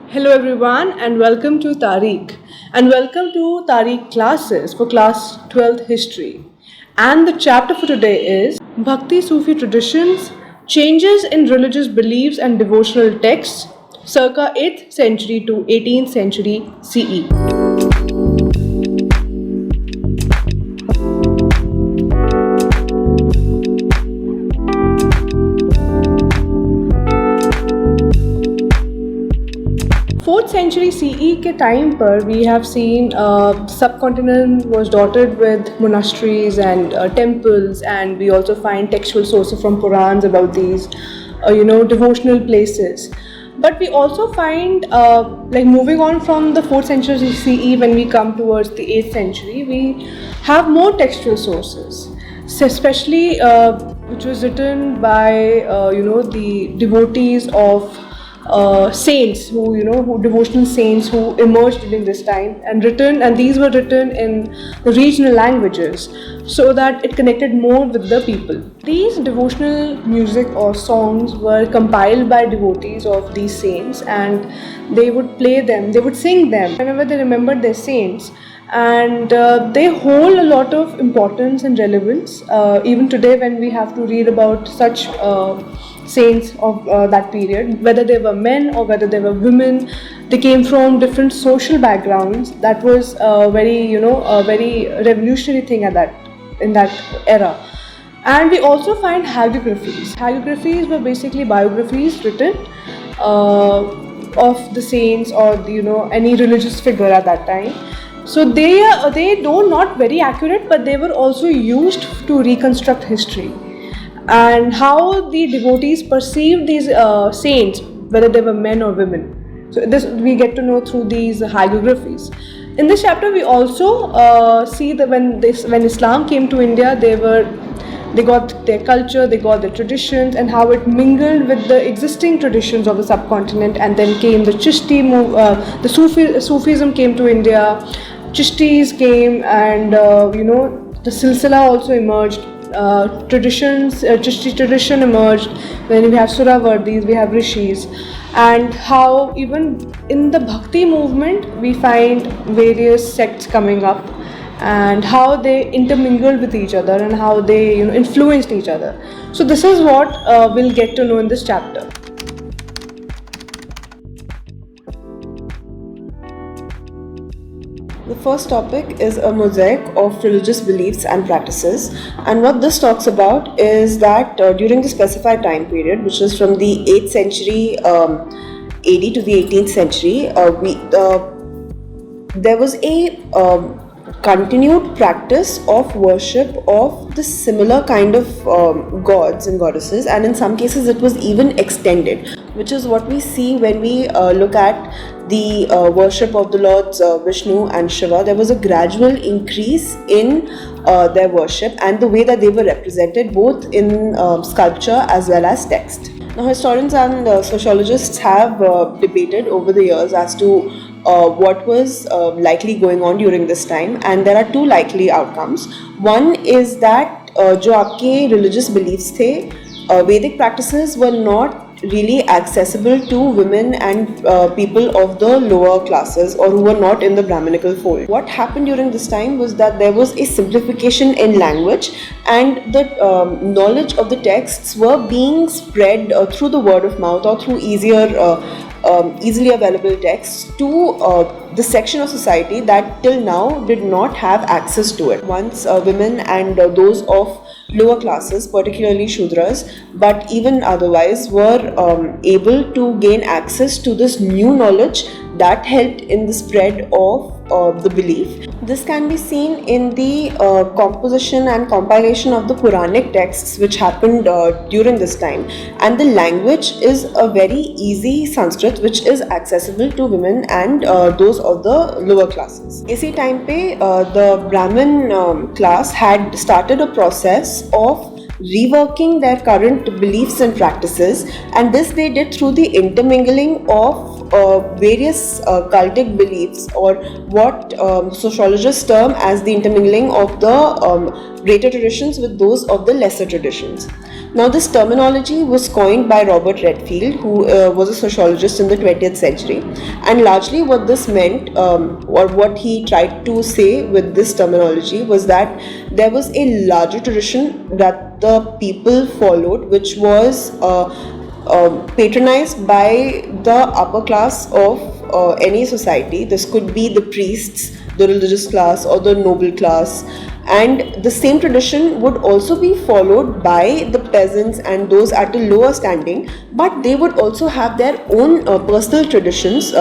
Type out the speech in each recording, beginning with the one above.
Hello everyone and welcome to Tariq classes for class 12th history. And the chapter for today is Bhakti Sufi traditions, changes in religious beliefs and devotional texts circa 8th century to 18th century CE. Fourth century CE के time पर we have seen subcontinent was dotted with monasteries and temples, and we also find textual sources from Purans about these devotional places. But we also find like moving on from the 4th century CE, when we come towards the 8th century, we have more textual sources, so especially which was written by the devotees of saints who devotional saints who emerged during this time, and these were written in the regional languages so that it connected more with the people. These devotional music or songs were compiled by devotees of these saints, and they would play them, they would sing them whenever they remembered their saints, and they hold a lot of importance and relevance even today when we have to read about such saints of that period, whether they were men or whether they were women. They came from different social backgrounds. That was a very revolutionary thing in that era. And we also find hagiographies. Hagiographies were basically biographies written of the saints or any religious figure at that time. So they though not very accurate, but they were also used to reconstruct history and how the devotees perceived these saints, whether they were men or women. So this we get to know through these hagiographies. In this chapter, we also see that when Islam came to India, they got their culture, they got their traditions, and how it mingled with the existing traditions of the subcontinent. And then came the Chishti the Sufism came to India. Chishtis came, and the Silsila also emerged. Chishti tradition emerged. Then we have Suravardis, we have Rishis, and how even in the Bhakti movement we find various sects coming up, and how they intermingled with each other and how they influenced each other. So this is what we'll get to know in this chapter. The first topic is a mosaic of religious beliefs and practices, and what this talks about is that during the specified time period, which is from the 8th century AD to the 18th century, there was a continued practice of worship of the similar kind of gods and goddesses, and in some cases it was even extended, which is what we see when we look at the worship of the Lords Vishnu and Shiva. There was a gradual increase in their worship and the way that they were represented, both in sculpture as well as text. Now, historians and sociologists have debated over the years as to what was likely going on during this time, and there are two likely outcomes. One is that जो आपके religious beliefs थे, Vedic practices were not really accessible to women and people of the lower classes, or who were not in the Brahminical fold. What happened during this time was that there was a simplification in language, and the knowledge of the texts were being spread through the word of mouth or through easily available texts to the section of society that till now did not have access to it. Once women and those of lower classes, particularly Shudras, but even otherwise, were able to gain access to this new knowledge that helped in the spread of the belief. This can be seen in the composition and compilation of the Puranic texts, which happened during this time. And the language is a very easy Sanskrit, which is accessible to women and those of the lower classes. इसी time पे the Brahmin class had started a process of reworking their current beliefs and practices, and this they did through the intermingling of various cultic beliefs, or what sociologists term as the intermingling of the greater traditions with those of the lesser traditions. Now, this terminology was coined by Robert Redfield, who was a sociologist in the 20th century. And largely, what this meant, or what he tried to say with this terminology, was that there was a larger tradition that the people followed, which was patronized by the upper class of any society. This could be the priests, the religious class, or the noble class. And the same tradition would also be followed by the peasants and those at a lower standing, but they would also have their own personal traditions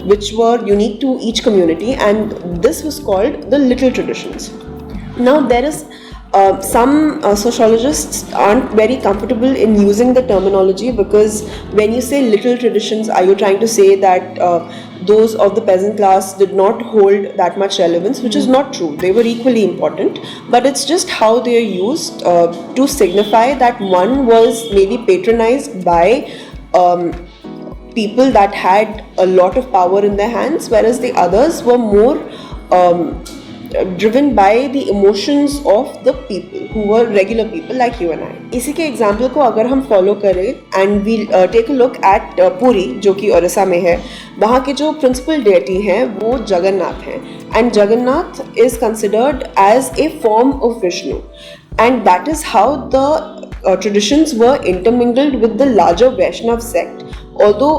which were unique to each community, and this was called the little traditions. Now, there is some sociologists aren't very comfortable in using the terminology, because when you say little traditions, are you trying to say that those of the peasant class did not hold that much relevance? Which is not true. They were equally important, but it's just how they are used to signify that one was maybe patronized by people that had a lot of power in their hands, whereas the others were more driven by the emotions of the people who were regular people like you and I. इसी के example को अगर हम follow करें, and we take a look at Puri, जो कि ओडिशा में है, वहाँ के जो प्रिंसिपल डेटी हैं वो जगन्नाथ हैं, and Jagannath is considered as a form of Vishnu, and that is how the traditions were intermingled with the larger Vaishnav sect. Although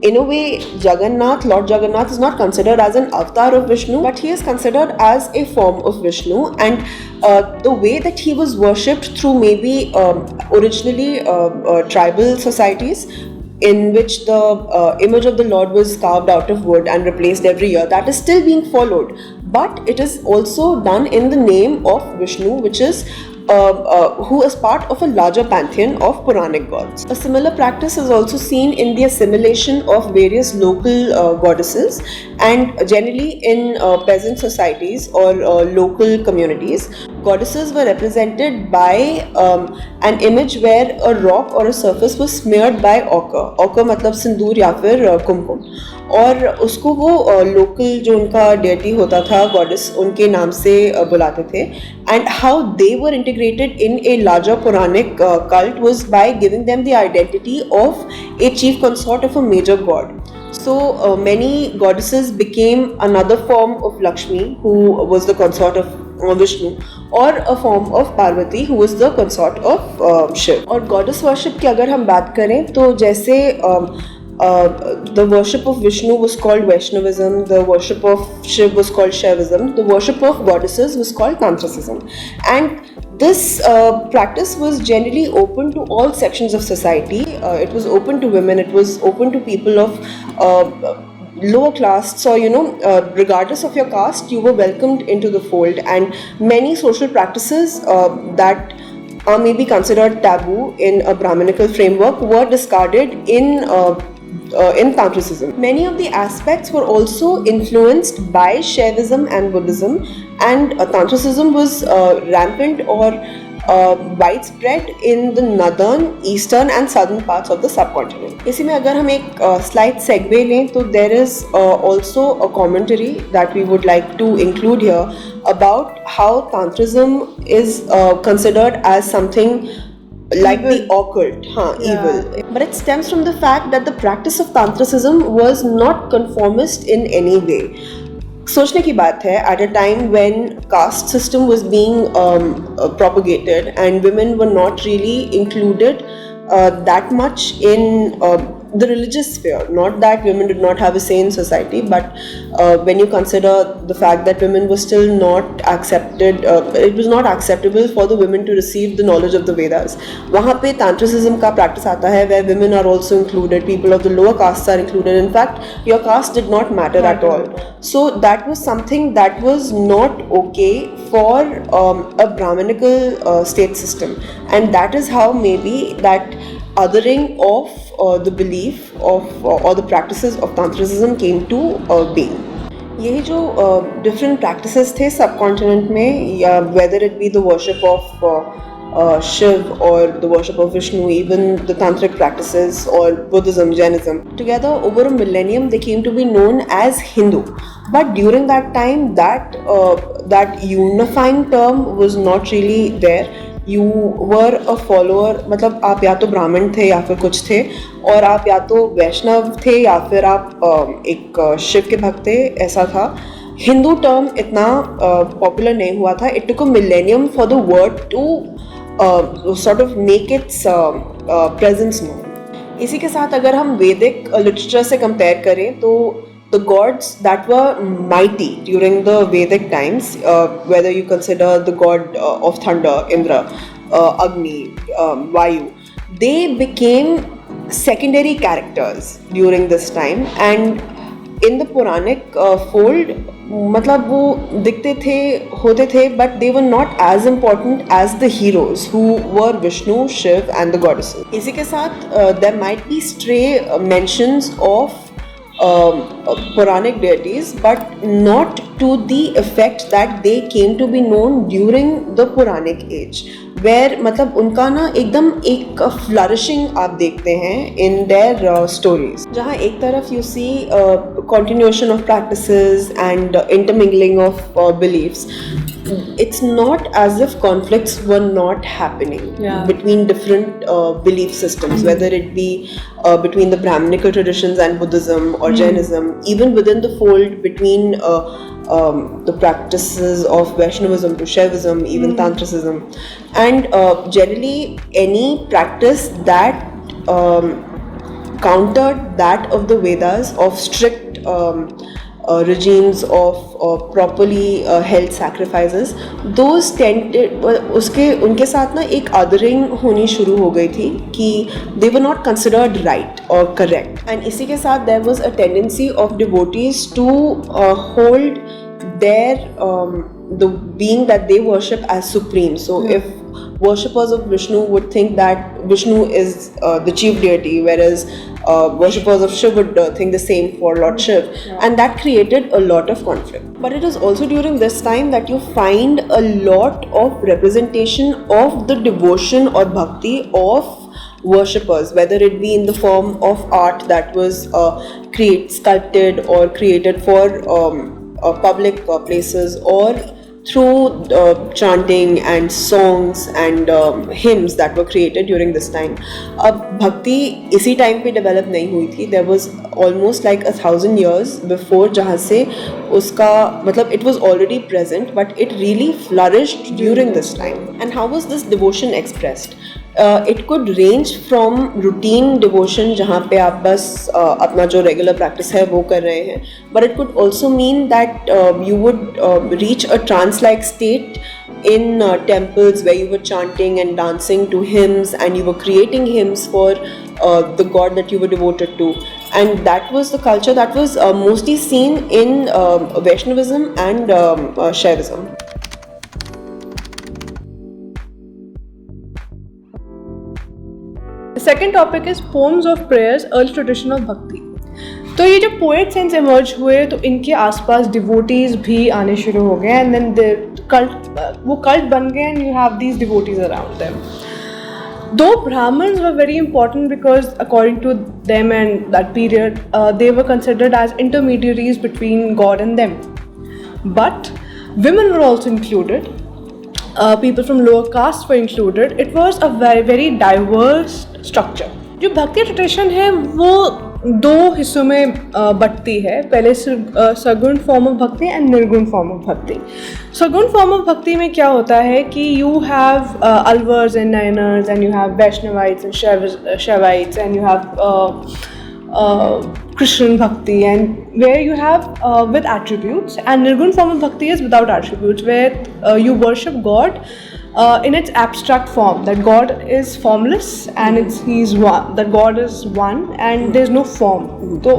in a way, Lord Jagannath is not considered as an avatar of Vishnu, but he is considered as a form of Vishnu, and the way that he was worshipped through maybe originally tribal societies, in which the image of the Lord was carved out of wood and replaced every year, that is still being followed, but it is also done in the name of Vishnu, which is who is part of a larger pantheon of Puranic gods. A similar practice is also seen in the assimilation of various local goddesses, and generally in peasant societies or local communities, goddesses were represented by an image where a rock or a surface was smeared by ochre. Ochre मतलब सिंदूर या फिर कुमकुम, और उसको वो local जो उनका deity होता था, गॉडेस, उनके नाम से बुलाते थे. And how they were integrated in a larger Puranic cult was by giving them the identity of a chief consort of a major god. So many goddesses became another form of Lakshmi, who was the consort of Vishnu, or a form of Parvati, who was the consort of Shiv. और goddess worship की अगर हम बात करें तो जैसे the worship of Vishnu was called Vaishnavism, the worship of Shiv was called Shaivism, the worship of goddesses was called Tantricism. And this practice was generally open to all sections of society. It was open to women, it was open to people of lower caste. So, regardless of your caste, you were welcomed into the fold, and many social practices that are maybe considered taboo in a Brahminical framework were discarded in Tantricism. Many of the aspects were also influenced by Shaivism and Buddhism, and Tantricism was rampant or widespread in the northern, eastern and southern parts of the subcontinent. इसी में अगर हम एक slight segue लें तो there is also a commentary that we would like to include here about how Tantrism is considered as something like evil. The occult, evil. But it stems from the fact that the practice of Tantricism was not conformist in any way. सोचने की बात है, at a time when caste system was being propagated and women were not really included that much in the religious sphere. Not that women did not have a say in society, but when you consider the fact that women were still not accepted, it was not acceptable for the women to receive the knowledge of the Vedas. वहाँ पे Tantricism का practice आता है where women are also included, people of the lower castes are included. In fact, your caste did not matter at all. So that was something that was not okay for a Brahminical state system, and that is how maybe that othering of the belief of or the practices of Tantricism came to being. यही जो different practices थे subcontinent में, whether it be the worship of Shiv or the worship of Vishnu, even the tantric practices or Buddhism, Jainism. Together over a millennium they came to be known as Hindu. But during that time, that unifying term was not really there. You were a follower, मतलब आप या तो ब्राह्मण थे या फिर कुछ थे, और आप या तो वैष्णव थे या फिर आप एक शिव के भक्त थे, ऐसा था. हिंदू टर्म इतना पॉपुलर नहीं हुआ था. It took a millennium for the word to sort of make its presence known. इसी के साथ अगर हम वैदिक लिटरेचर से कंपेयर करें तो the gods that were mighty during the Vedic times, whether you consider the god of thunder, Indra, Agni, Vayu, they became secondary characters during this time. And in the Puranic fold, मतलब वो दिखते थे, होते थे, but they were not as important as the heroes who were Vishnu, Shiv and the goddesses. इसी के साथ there might be stray mentions of Puranic deities, but not to the effect that they came to be known during the Puranic age, where मतलब उनका ना एकदम एक flourishing आप देखते हैं in their stories, जहाँ एक तरफ you see continuation of practices and intermingling of beliefs. It's not as if conflicts were not happening between different belief systems, whether it be between the Brahminical traditions and Buddhism or Jainism, even within the fold between the practices of Vaishnavism to Shaivism, even Tantricism, and generally any practice that countered that of the Vedas, of strict regimes of properly held sacrifices, those tended उनके साथ ना एक othering होनी शुरू हो गई थी कि they were not considered right or correct. And इसी के साथ there was a tendency of devotees to hold their the being that they worship as supreme. So if worshippers of Vishnu would think that Vishnu is the chief deity, whereas worshippers of Shiv would think the same for Lord Shiv, and that created a lot of conflict. But it is also during this time that you find a lot of representation of the devotion or bhakti of worshippers, whether it be in the form of art that was sculpted or created for public places, or through chanting and songs and hymns that were created during this time. अब भक्ति इसी time पे develop नहीं हुई थी. There was almost like 1,000 years before जहाँ से उसका मतलब it was already present, but it really flourished during this time. And how was this devotion expressed? It could range from routine devotion जहाँ पे आप बस अपना जो regular practice है वो कर रहे हैं, but it could also mean that you would reach a trance-like state in temples where you were chanting and dancing to hymns, and you were creating hymns for the god that you were devoted to. And that was the culture that was mostly seen in Vaishnavism and Shaivism. The second topic is poems of prayers, early tradition of bhakti. तो ये जो poet sense emerge हुए तो इनके आसपास devotees भी आने शुरू हो गए, एंड देन वो कल्ट बन गए, and you have these devotees around them. Though Brahmins were very important because according to them and that period, they were considered as intermediaries between God and them. But women were also included. People from lower caste were included. It was a very, very diverse structure. जो भक्ति tradition है वो दो हिस्सों में बंटती है. पहले सगुण फॉर्म ऑफ भक्ति एंड निर्गुण फॉर्म ऑफ भक्ति. सगुण फॉर्म ऑफ भक्ति में क्या होता है कि you have Alvars and Nayanars, and you have Vaishnavites and Shaivites, and you have Christian bhakti, and where you have with attributes, and nirgun form of bhakti is without attributes, where you worship God in its abstract form, that God is formless and he's one, that God is one and there's no form. तो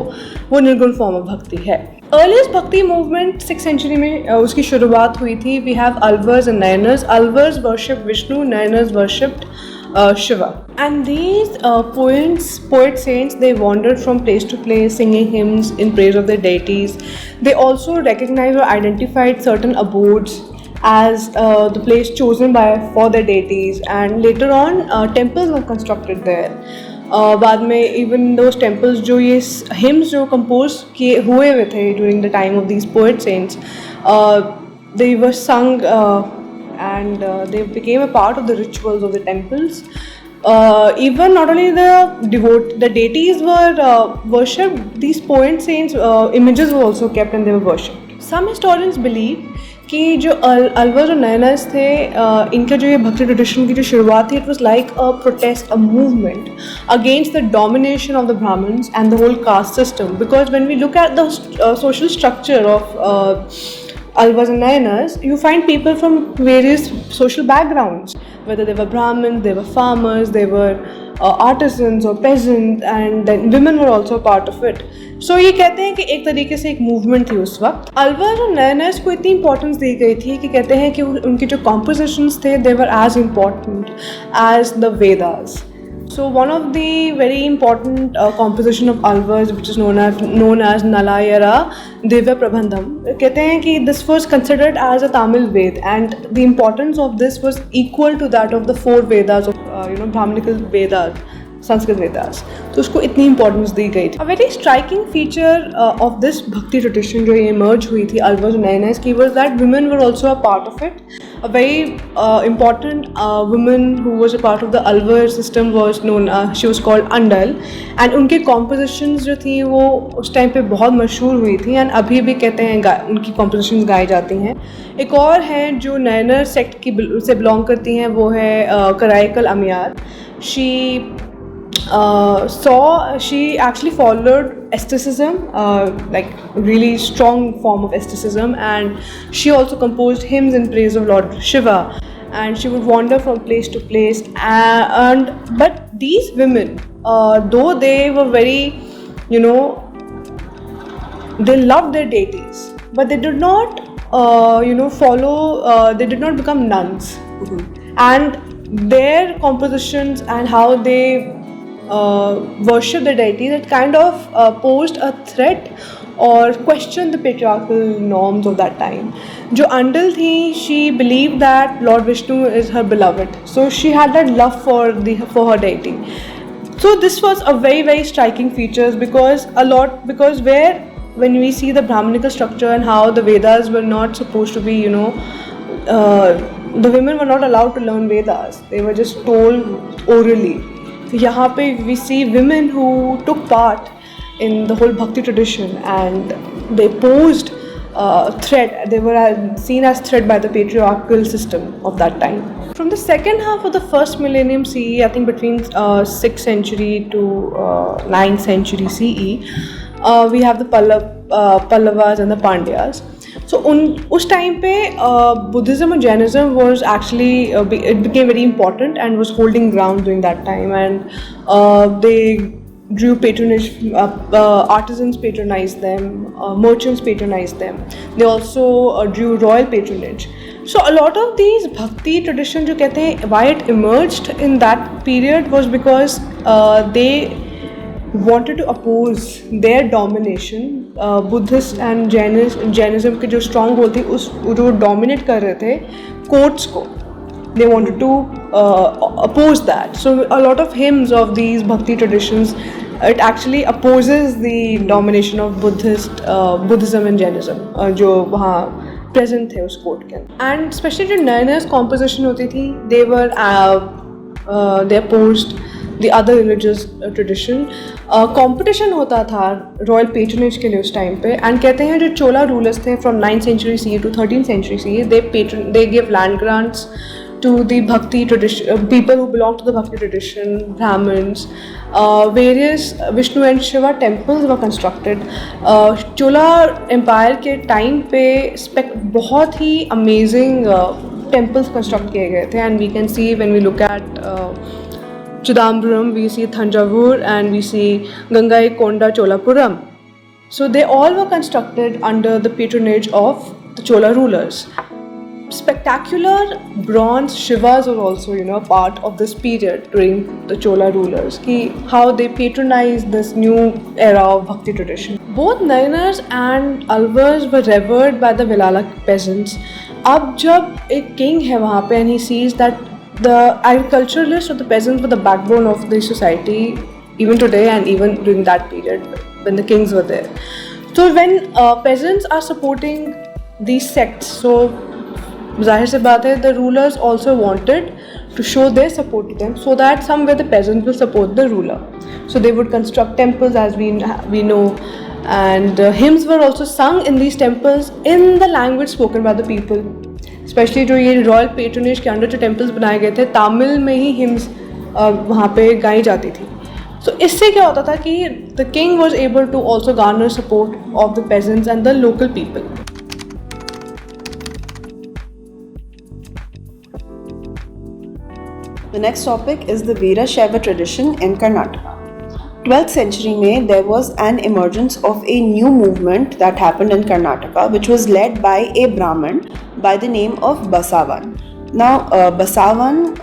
वो निर्गुण form of bhakti है. Earliest bhakti movement 6th century में उसकी शुरुआत हुई थी. We have Alvars and Nayanars. Alvars worship Vishnu, Nayanars worshipped Shiva. And these poet saints, they wandered from place to place singing hymns in praise of their deities. They also recognized or identified certain abodes as the place chosen by for their deities, and later on temples were constructed there. बाद में even those temples जो ये hymns जो compose किए हुए थे during the time of these poet saints, they were sung and they became a part of the rituals of the temples. Even not only the deities were worshipped, these poet saints images were also kept and they were worshipped. Some historians believe कि जो अलवर और नयनस थे, इनका जो ये भक्ति tradition की जो शुरुआत थी, it was like a protest, a movement against the domination of the Brahmins and the whole caste system. Because when we look at the social structure of Alvas and Nayanas, you find people from various social backgrounds, whether they were Brahmins, they were farmers, they were artisans or peasants, and then women were also a part of it. So ये कहते हैं कि एक तरीके से एक movement थी उस वक्त. अलवर और नयनस को इतनी इंपॉर्टेंस दी गई थी कि कहते हैं कि उनके जो कॉम्पोजिशंस थे, they were as important as the Vedas. So one of the very important composition of Alvars, which is known as Nalayara Divya Prabandham, कहते हैं कि this was considered as a Tamil Ved, and the importance of this was equal to that of the four Vedas of Brahmanical Vedas, Sanskrit Vedas. तो उसको इतनी importance दी गई थी. A very striking feature of this bhakti tradition जो ये emerge हुई थी Alvars and Nayanas की, was that women were also a part of it. A very important woman who was a part of the Alvar system was known, she was called Andal, and उनके compositions जो थी वो उस time पे बहुत मशहूर हुई थी, and अभी भी कहते हैं उनकी compositions गाई जाती हैं. एक और है जो नयनर सेक्ट की से बिलोंग करती हैं, वो है Karaikal अमियार. She actually followed asceticism, like really strong form of asceticism, and she also composed hymns in praise of Lord Shiva, and she would wander from place to place. But these women, though they were very, they loved their deities, but they did not, follow. They did not become nuns, and their compositions and how they worship the deity, that kind of posed a threat or questioned the patriarchal norms of that time. Jo Andal thi, she believed that Lord Vishnu is her beloved, so she had that love for her deity. So this was a very, very striking features, because when we see the Brahmanical structure and how the Vedas were not supposed to be, the women were not allowed to learn Vedas, they were just told orally. यहाँ पे we see women who took part in the whole bhakti tradition, and they posed threat. They were seen as threat by the patriarchal system of that time. From the second half of the first millennium CE, I think between 6th century to 9th century CE, we have the Pallavas and the Pandyas. So उस time पे Buddhism and Jainism was actually it became very important and was holding ground during that time, and they drew patronage. Artisans patronized them, merchants patronized them. They also drew royal patronage. So a lot of these bhakti tradition जो कहते हैं, why it emerged in that period was because they wanted to oppose their domination. Buddhist and Jainism के जो stronghold थी, उस जो dominate कर रहे थे courts को, they wanted to oppose that. So a lot of hymns of these bhakti traditions, it actually opposes the domination of Buddhism and Jainism जो वहाँ present थे उस court के अंदर. And especially जो Nayanas composition होती थी, they opposed the other religious tradition. Competition होता था royal patronage के लिए उस time पे, and कहते हैं जो Chola rulers थे from 9th century CE to 13th century CE, they gave land grants to the bhakti tradition, people who belong to the bhakti tradition, Brahmins. Various Vishnu and Shiva temples were constructed. Chola Empire के time पे बहुत ही amazing temples construct किए गए थे, and we can see when we look at Chidambaram, we see Thanjavur, and we see Gangaikonda Cholapuram. So they all were constructed under the patronage of the Chola rulers. Spectacular bronze Shivas were also, part of this period during the Chola rulers. How they patronized this new era of bhakti tradition. both Nayanars and Alvars were revered by the Velala peasants. अब जब एक king है वहाँ पे and he sees that the agriculturalists or the peasants were the backbone of the society even today and even during that period when the kings were there. So when peasants are supporting these sects, so ज़ाहिर सी बात है the rulers also wanted to show their support to them so that somewhere the peasants will support the ruler. So they would construct temples as we know, and hymns were also sung in these temples in the language spoken by the people. Especially जो ये royal patronage के under जो temples बनाए गए थे तमिल में ही hymns वहाँ पे गाई जाती थी. So इससे क्या होता था कि the king was able to also garner support of the peasants and the local people. The next topic is the Veerashaiva tradition in Karnataka. 12th century में there was an emergence of a new movement that happened in Karnataka, which was led by a Brahmin by the name of Basavan. Now, Basavan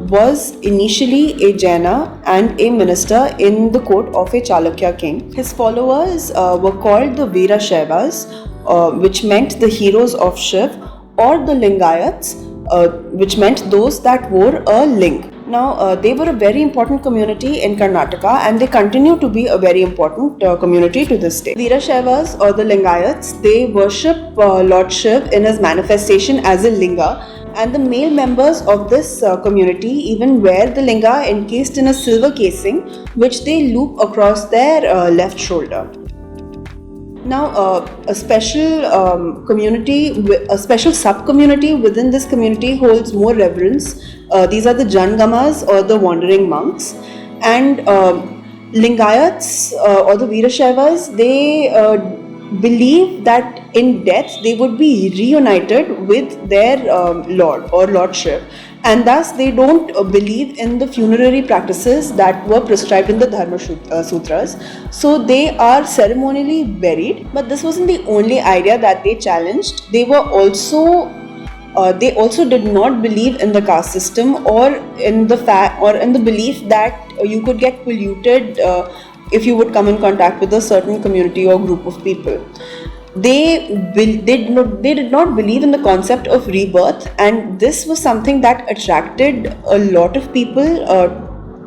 was initially a Jaina and a minister in the court of a Chalukya king. His followers were called the Veerashaivas, which meant the heroes of Shiv, or the Lingayats, which meant those that wore a ling. Now, they were a very important community in Karnataka and they continue to be a very important community to this day. Veerashaivas or the Lingayats, they worship Lord Shiv in his manifestation as a linga, and the male members of this community even wear the linga encased in a silver casing which they loop across their left shoulder. Now, a special community, a special sub-community within this community holds more reverence. These are the Jangamas or the wandering monks, and Lingayats or the Veerashaivas, they believe that in death they would be reunited with their Lord or Lord Shiv, and thus they don't believe in the funerary practices that were prescribed in the Dharma Sutras. So they are ceremonially buried, but this wasn't the only idea that they challenged. They also did not believe in the caste system or in the belief that you could get polluted if you would come in contact with a certain community or group of people. They did not believe in the concept of rebirth, and this was something that attracted a lot of people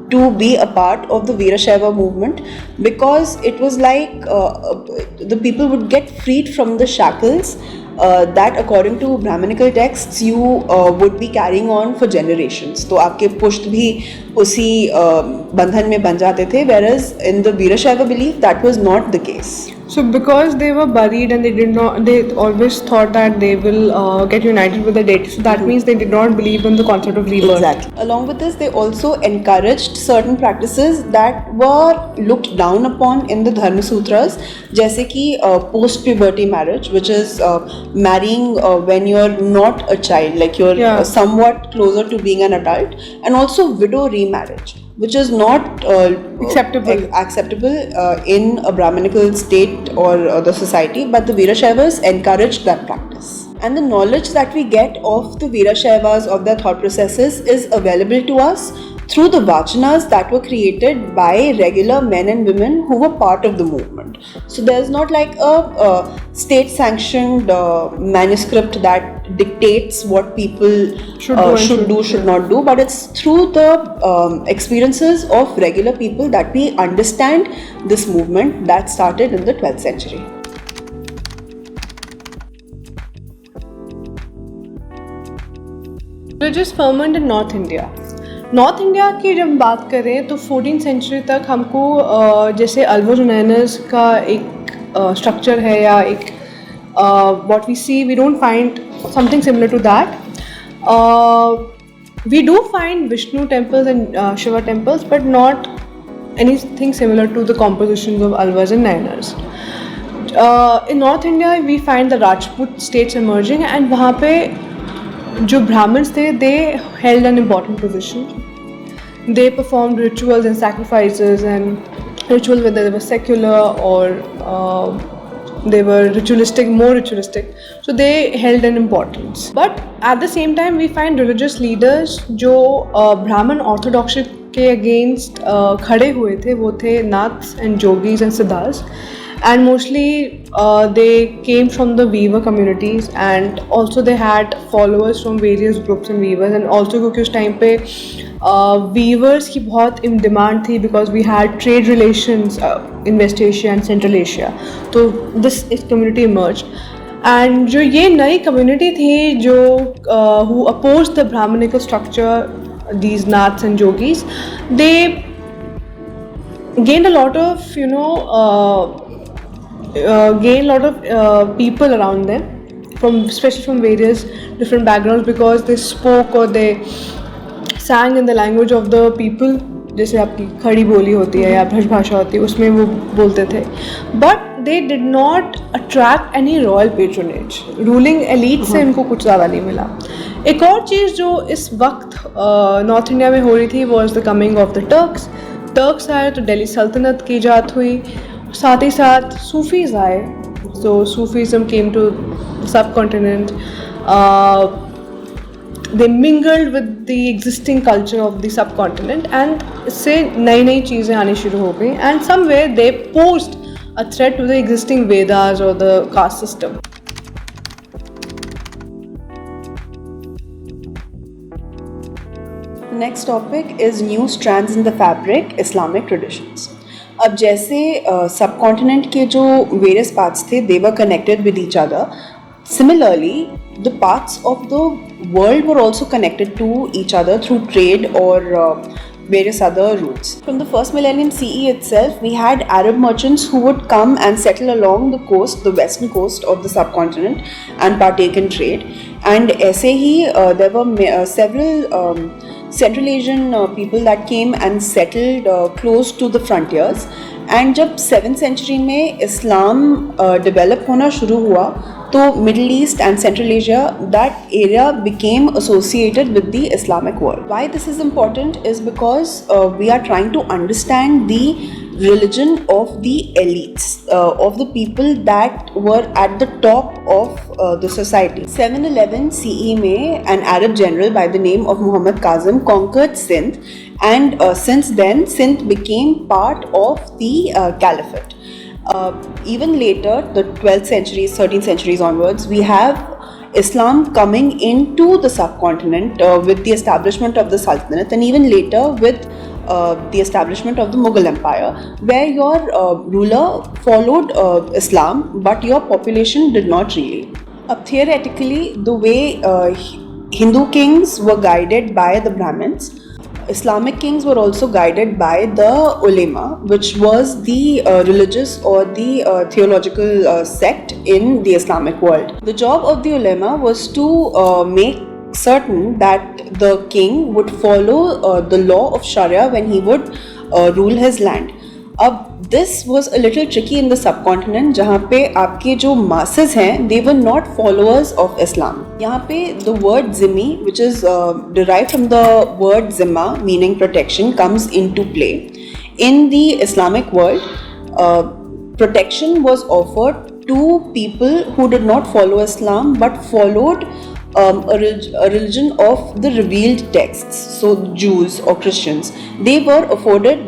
to be a part of the Veerashaiva movement, because it was like the people would get freed from the shackles that according to Brahminical texts you would be carrying on for generations. तो आपके पुष्ट भी उसी बंधन में बन जाते थे, whereas in the Veerashaiva belief that was not the case. So because they were buried and they always thought that they will get united with the dead. So that means they did not believe in the concept of rebirth. Exactly. Along with this, they also encouraged certain practices that were looked down upon in the Dharma Sutras, जैसे कि post-puberty marriage, which is marrying when you're not a child, like you're somewhat closer to being an adult, and also widow remarriage, which is not acceptable in a Brahminical state or the society, but the Veerashaivas encouraged that practice. And the knowledge that we get of the Veerashaivas, of their thought processes, is available to us through the vachanas that were created by regular men and women who were part of the movement. So there's not like a state-sanctioned manuscript that dictates what people should not do, but it's through the experiences of regular people that we understand this movement that started in the 12th century. Religious ferment in North India. North India की जब बात करें तो 14th century तक हमको जैसे अल्वर्स और Niners का एक स्ट्रक्चर है या एक what we see we don't find something similar to that. We do find Vishnu temples and Shiva temples but not anything similar to the compositions of Alvars and Nayanars. In North India we find the Rajput states emerging, and वहाँ पे जो Brahmins थे they held an important position. They performed rituals and sacrifices and rituals, whether they were secular or they were more ritualistic. So they held an importance. But at the same time we find religious leaders जो Brahmin orthodoxy के against खड़े हुए थे, वो थे Naths and Jogis and Siddhas. and mostly they came from the weaver communities, and also they had followers from various groups and weavers, and also क्योंकि उस time पे weavers की बहुत in demand थी because we had trade relations in West Asia and Central Asia, तो this community emerged. And जो ये नई community थी जो who opposed the Brahminical structure, these Naths and Yogis, they gained a lot of gained a lot of people around them, from especially from various different backgrounds, because they spoke or they sang in the language of the people. जैसे आपकी खड़ी बोली होती है या भाषा होती है उसमें वो बोलते थे, but they did not attract any royal patronage, ruling elite से इनको कुछ ज़्यादा नहीं मिला. एक और चीज़ जो इस वक्त नॉर्थ इंडिया में हो रही थी was the coming of the Turks आए तो दिल्ली सल्तनत की इजाद हुई, साथ ही साथ सूफीज़ आए, सो सूफीज़म केम टू सब continent, they mingled with the existing culture of the subcontinent, and इससे नई नई चीज़ें आनी शुरू हो गई, and somewhere they posed a threat to the existing Vedas or the caste system. Next topic is new strands in the fabric, Islamic traditions. अब जैसे subcontinent के जो various parts थे, they were connected with each other. Similarly, the parts of the world were also connected to each other through trade or various other routes. From the first millennium CE itself, we had Arab merchants who would come and settle along the coast, the western coast of the subcontinent, and partake in trade. And ऐसे ही there were several Central Asian people that came and settled close to the frontiers. And जब 7th century में Islam develop होना शुरू हुआ, तो Middle East and Central Asia, that area became associated with the Islamic world. Why this is important is because we are trying to understand the religion of the elites, of the people that were at the top of the society. 711 CE में an Arab general by the name of Muhammad Kazim conquered Sindh, and since then Sindh became part of the caliphate. Even later, the 12th centuries, 13th centuries onwards, we have Islam coming into the subcontinent with the establishment of the Sultanate, and even later with the establishment of the Mughal Empire, where your ruler followed Islam, but your population did not really. Theoretically, the way Hindu kings were guided by the Brahmins, Islamic kings were also guided by the ulema, which was the religious or the theological sect in the Islamic world. The job of the ulema was to make certain that the king would follow the law of Sharia when he would rule his land. This was a little tricky in the subcontinent, जहाँ पे आपके जो masses हैं, they were not followers of Islam. यहाँ पे the word zimmi, which is derived from the word zimma, meaning protection, comes into play. In the Islamic world, protection was offered to people who did not follow Islam but followed a religion of the revealed texts. So Jews or Christians, they were afforded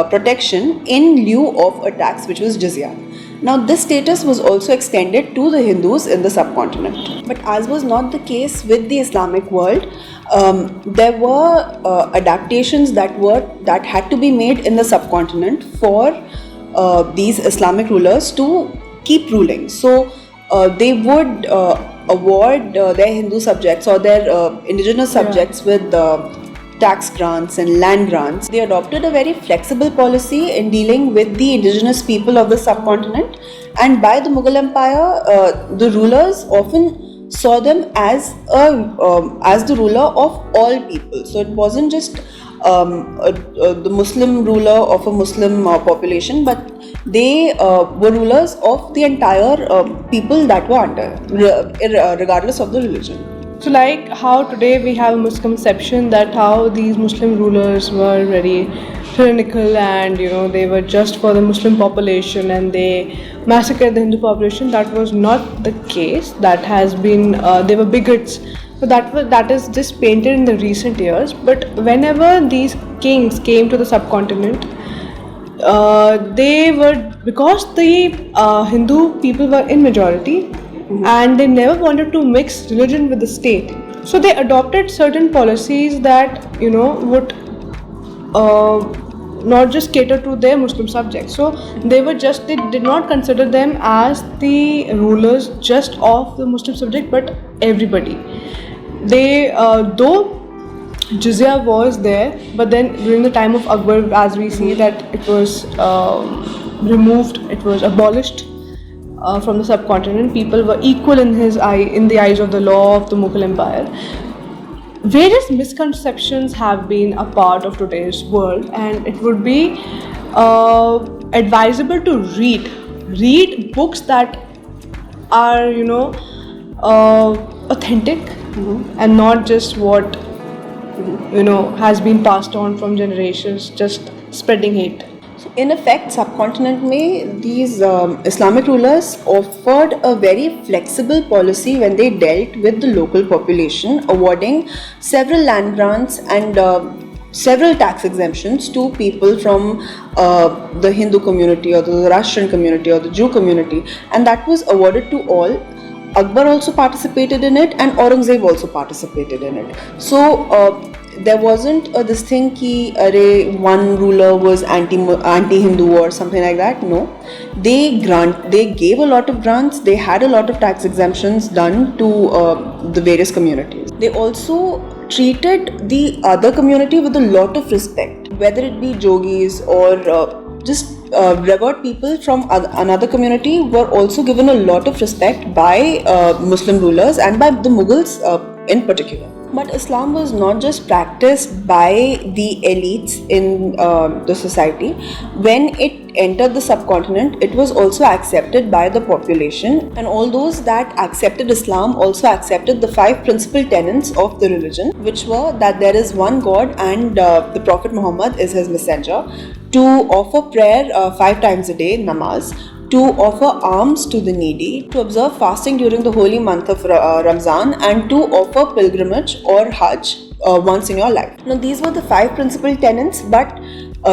protection in lieu of a tax, which was jizya. Now this status was also extended to the Hindus in the subcontinent. But as was not the case with the Islamic world, there were adaptations that had to be made in the subcontinent for these Islamic rulers to keep ruling. So they would award their Hindu subjects or their indigenous subjects with tax grants and land grants. They adopted a very flexible policy in dealing with the indigenous people of the subcontinent, and by the Mughal Empire, the rulers often saw them as the ruler of all people. So it wasn't just the Muslim ruler of a Muslim population, but they were rulers of the entire people that were under, regardless of the religion. So like how today we have a misconception that how these Muslim rulers were very tyrannical and they were just for the Muslim population and they massacred the Hindu population. That was not the case. That has been they were bigots. So that is just painted in the recent years. But whenever these kings came to the subcontinent, they were, because the Hindu people were in majority, and they never wanted to mix religion with the state. So they adopted certain policies that would not just cater to their Muslim subjects. So they did not consider them as the rulers just of the Muslim subject, but everybody. They though jizya was there, but then during the time of Akbar, as we see that it was removed, it was abolished from the subcontinent. People were equal in in the eyes of the law of the Mughal Empire. Various misconceptions have been a part of today's world, and it would be advisable to read books that are authentic, and not just what has been passed on from generations, just spreading hate. In effect, subcontinent में these Islamic rulers offered a very flexible policy when they dealt with the local population, awarding several land grants and several tax exemptions to people from the Hindu community or the Zoroastrian community or the Jew community, and that was awarded to all. Akbar also participated in it, and Aurangzeb also participated in it. So there wasn't this thing ki one ruler was anti-Hindu or something like that. No, they gave a lot of grants. They had a lot of tax exemptions done to the various communities. They also treated the other community with a lot of respect, whether it be jogis or just revered people from another community were also given a lot of respect by Muslim rulers and by the Mughals in particular. But Islam was not just practiced by the elites in the society. When it entered the subcontinent, it was also accepted by the population, and all those that accepted Islam also accepted the 5 principal tenets of the religion, which were that there is one God and the Prophet Muhammad is his messenger, to offer prayer 5 times a day, namaz, to offer alms to the needy, to observe fasting during the holy month of Ramzan, and to offer pilgrimage or Hajj once in your life. Now these were the 5 principal tenets, but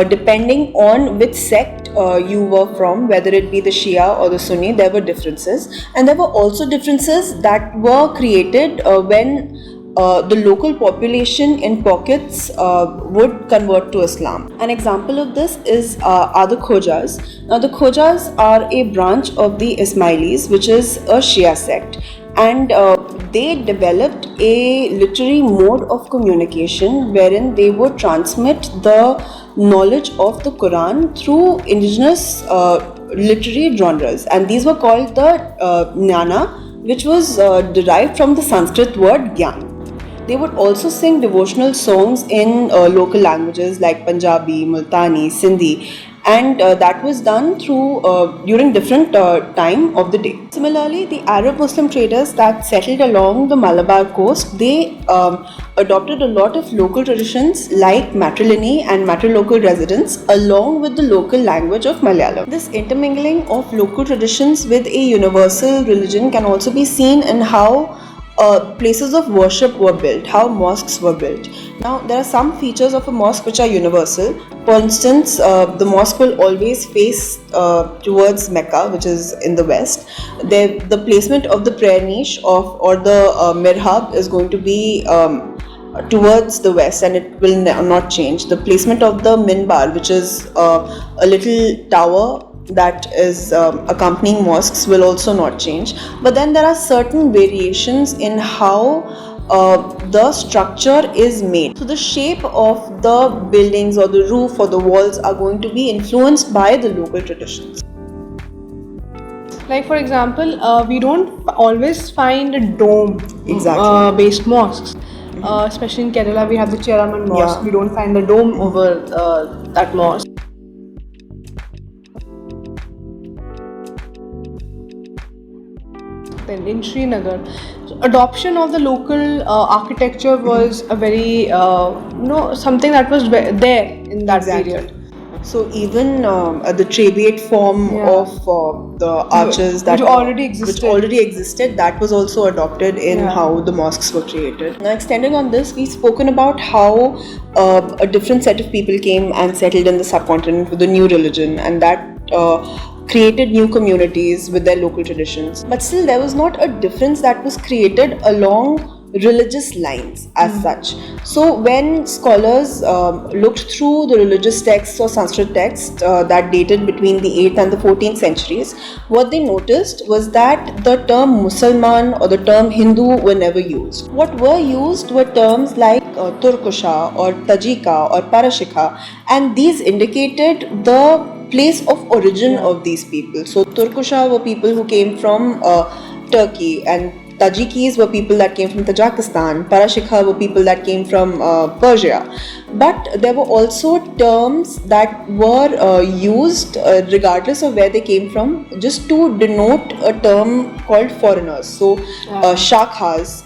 depending on which sect you were from, whether it be the Shia or the Sunni, there were differences, and there were also differences that were created when the local population in pockets would convert to Islam. An example of this are the Khojas. Now the Khojas are a branch of the Ismailis, which is a Shia sect, and they developed a literary mode of communication wherein they would transmit the knowledge of the Quran through indigenous literary genres, and these were called the Jnana, which was derived from the Sanskrit word Gyan. They would also sing devotional songs in local languages like Punjabi, Multani, Sindhi, and that was done through during different time of the day. Similarly, the Arab Muslim traders that settled along the Malabar coast, they adopted a lot of local traditions like matrilineal and matrilocal residence along with the local language of Malayalam. This intermingling of local traditions with a universal religion can also be seen in how places of worship were built, how mosques were built. Now, there are some features of a mosque which are universal. For instance, the mosque will always face towards Mecca, which is in the west. The placement of the prayer niche or the mirhab is going to be towards the west, and it will not change. The placement of the minbar, which is a little tower that is accompanying mosques, will also not change. But then there are certain variations in how the structure is made. So the shape of the buildings or the roof or the walls are going to be influenced by the local traditions. Like for example, we don't always find a dome based mosques. Especially in Kerala, we have the Cheraman Mosque. Yeah. We don't find the dome over that mosque. Then in Srinagar, so adoption of the local architecture was a very something that was there in that period. So even the trabeate form of the arches Which already existed. that was also adopted in Yeah. how the mosques were created. Now, extending on this, we've spoken about how a different set of people came and settled in the subcontinent with a new religion, and that created new communities with their local traditions. But still, there was not a difference that was created along religious lines as such. So when scholars looked through the religious texts or Sanskrit texts that dated between the 8th and the 14th centuries, what they noticed was that the term Musalman or the term Hindu were never used. What were used were terms like Turkusha or Tajika or Parashika, and these indicated the place of origin of these people. So Turkusha were people who came from Turkey, and Tajikis were people that came from Tajikistan. Parashikha were people that came from Persia. But there were also terms that were used regardless of where they came from, just to denote a term called foreigners. So Shakhas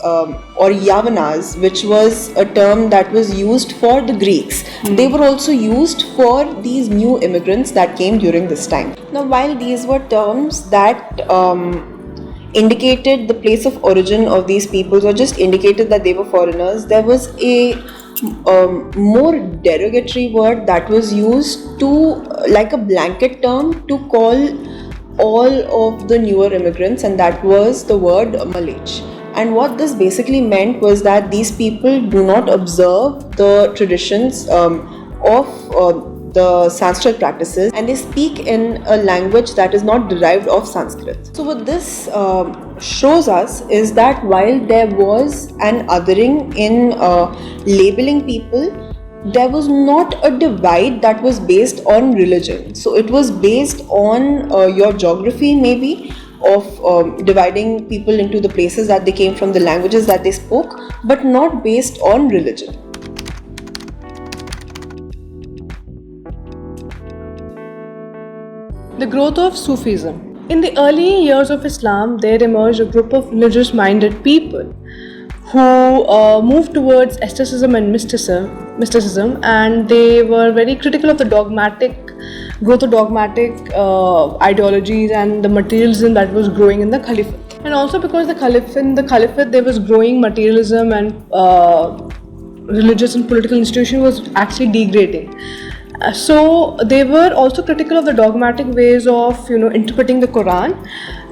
or Yavanas, which was a term that was used for the Greeks, they were also used for these new immigrants that came during this time. Now, while these were terms that indicated the place of origin of these peoples or just indicated that they were foreigners, there was a more derogatory word that was used to, like a blanket term, to call all of the newer immigrants, and that was the word Malech. And what this basically meant was that these people do not observe the traditions of the Sanskrit practices, and they speak in a language that is not derived of Sanskrit. So what this shows us is that while there was an othering in labeling people, there was not a divide that was based on religion. So it was based on your geography, maybe, of dividing people into the places that they came from, the languages that they spoke, but not based on religion. The growth of Sufism. In the early years of Islam, there emerged a group of religious-minded people who moved towards asceticism and mysticism, and they were very critical of the growth of dogmatic ideologies and the materialism that was growing in the Caliphate. And also because in the Caliphate there was growing materialism, and religious and political institution was actually degrading. So they were also critical of the dogmatic ways of interpreting the Quran,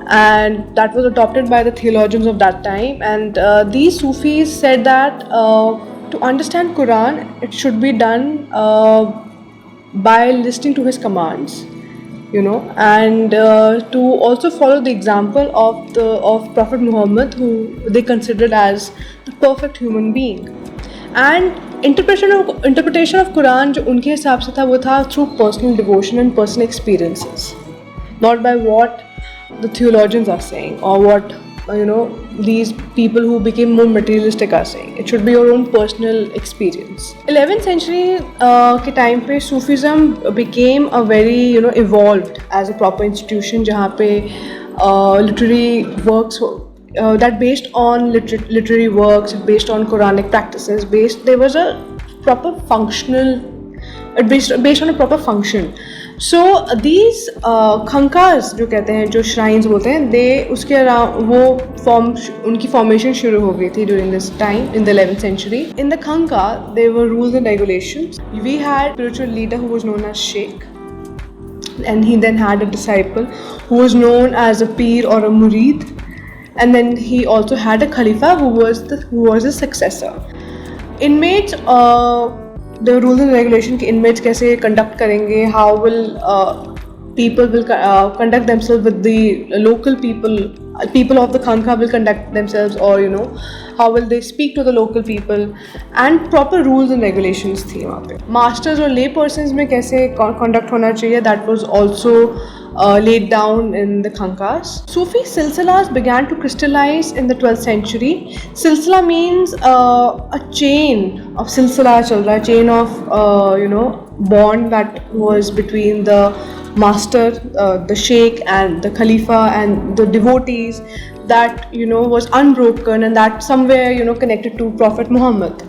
and that was adopted by the theologians of that time. And these Sufis said that to understand Quran, it should be done by listening to his commands, and to also follow the example of Prophet Muhammad, who they considered as the perfect human being. And interpretation of Quran जो उनके हिसाब से था, वो था through personal devotion and personal experiences, not by what the theologians are saying or what these people who became more materialistic are saying. It should be your own personal experience. 11th century के time पे Sufism became a very evolved as a proper institution, जहाँ पे literary works that based on literary works, based on Quranic practices, there was a proper functional, based on a proper function. So these khankas जो कहते हैं, जो shrines बोलते हैं, they उसके around उनकी formation शुरू हो गई थी during this time in the 11th century. In the khanka, there were rules and regulations. We had spiritual leader who was known as Sheikh, and he then had a disciple who was known as a peer or a murid. And then he also had a Khalifa who was his successor. Inmates, the rules and regulations कि inmates कैसे conduct करेंगे, how will people will conduct themselves with the local people of the khanka will conduct themselves, or how will they speak to the local people, and proper rules and regulations थी वहाँ पे. Masters और lay persons में कैसे conduct होना चाहिए, that was also laid down in the khankas. Sufi silsilas began to crystallize in the 12th century. Silsila means a chain of silsila chal raha, chain of bond that was between the master, the sheikh, and the khalifa and the devotees, that was unbroken, and that somewhere connected to Prophet Muhammad.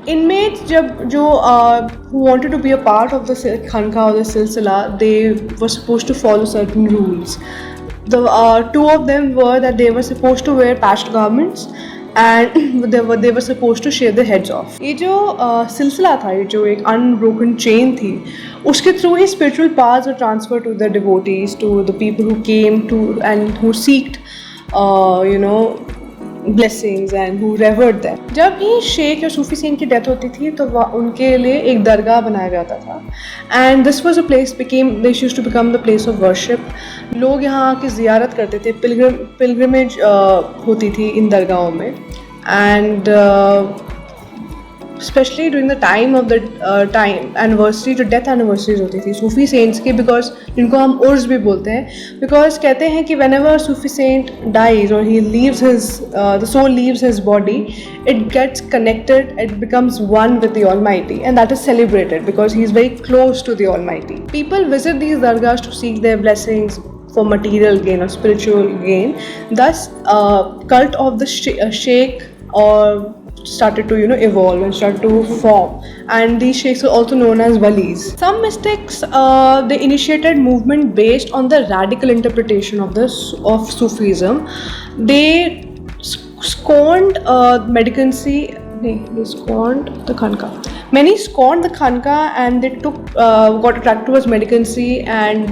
inmates who wanted to be a part of the Khanqa or the Silsila, they were supposed to follow certain rules. The two of them were that they were supposed to wear patched garments and they were supposed to shave their heads off. ये जो सिलसिला था, ये जो एक unbroken chain थी, उसके through he spiritual paths were transferred to the devotees, to the people who came to and who seeked blessings and who revered them. जब भी शेख या सूफी सेन की डेथ होती थी तो उनके लिए एक दरगाह बनाया जाता था and this was a place this used to become the place of worship. लोग यहाँ आके ज़ियारत करते थे, pilgrimage होती थी इन दरगाहों में and especially during the time of the anniversary, जो death anniversaries होती थी सूफी saints की, because जिनको हम उर्स भी बोलते हैं, because कहते हैं कि whenever a Sufi saint dies or he leaves the soul leaves his body, it gets connected, it becomes one with the Almighty, and that is celebrated because he is very close to the Almighty. People visit these dargahs to seek their blessings for material gain or spiritual gain. Thus, cult of the sheikh or started to evolve and start to form, and these sheikhs are also known as walis. Some mystics they initiated movement based on the radical interpretation of Sufism. They scorned medicancy. They scorned the Khanqa. Many scorned the Khanqa and they got attracted towards medicancy, and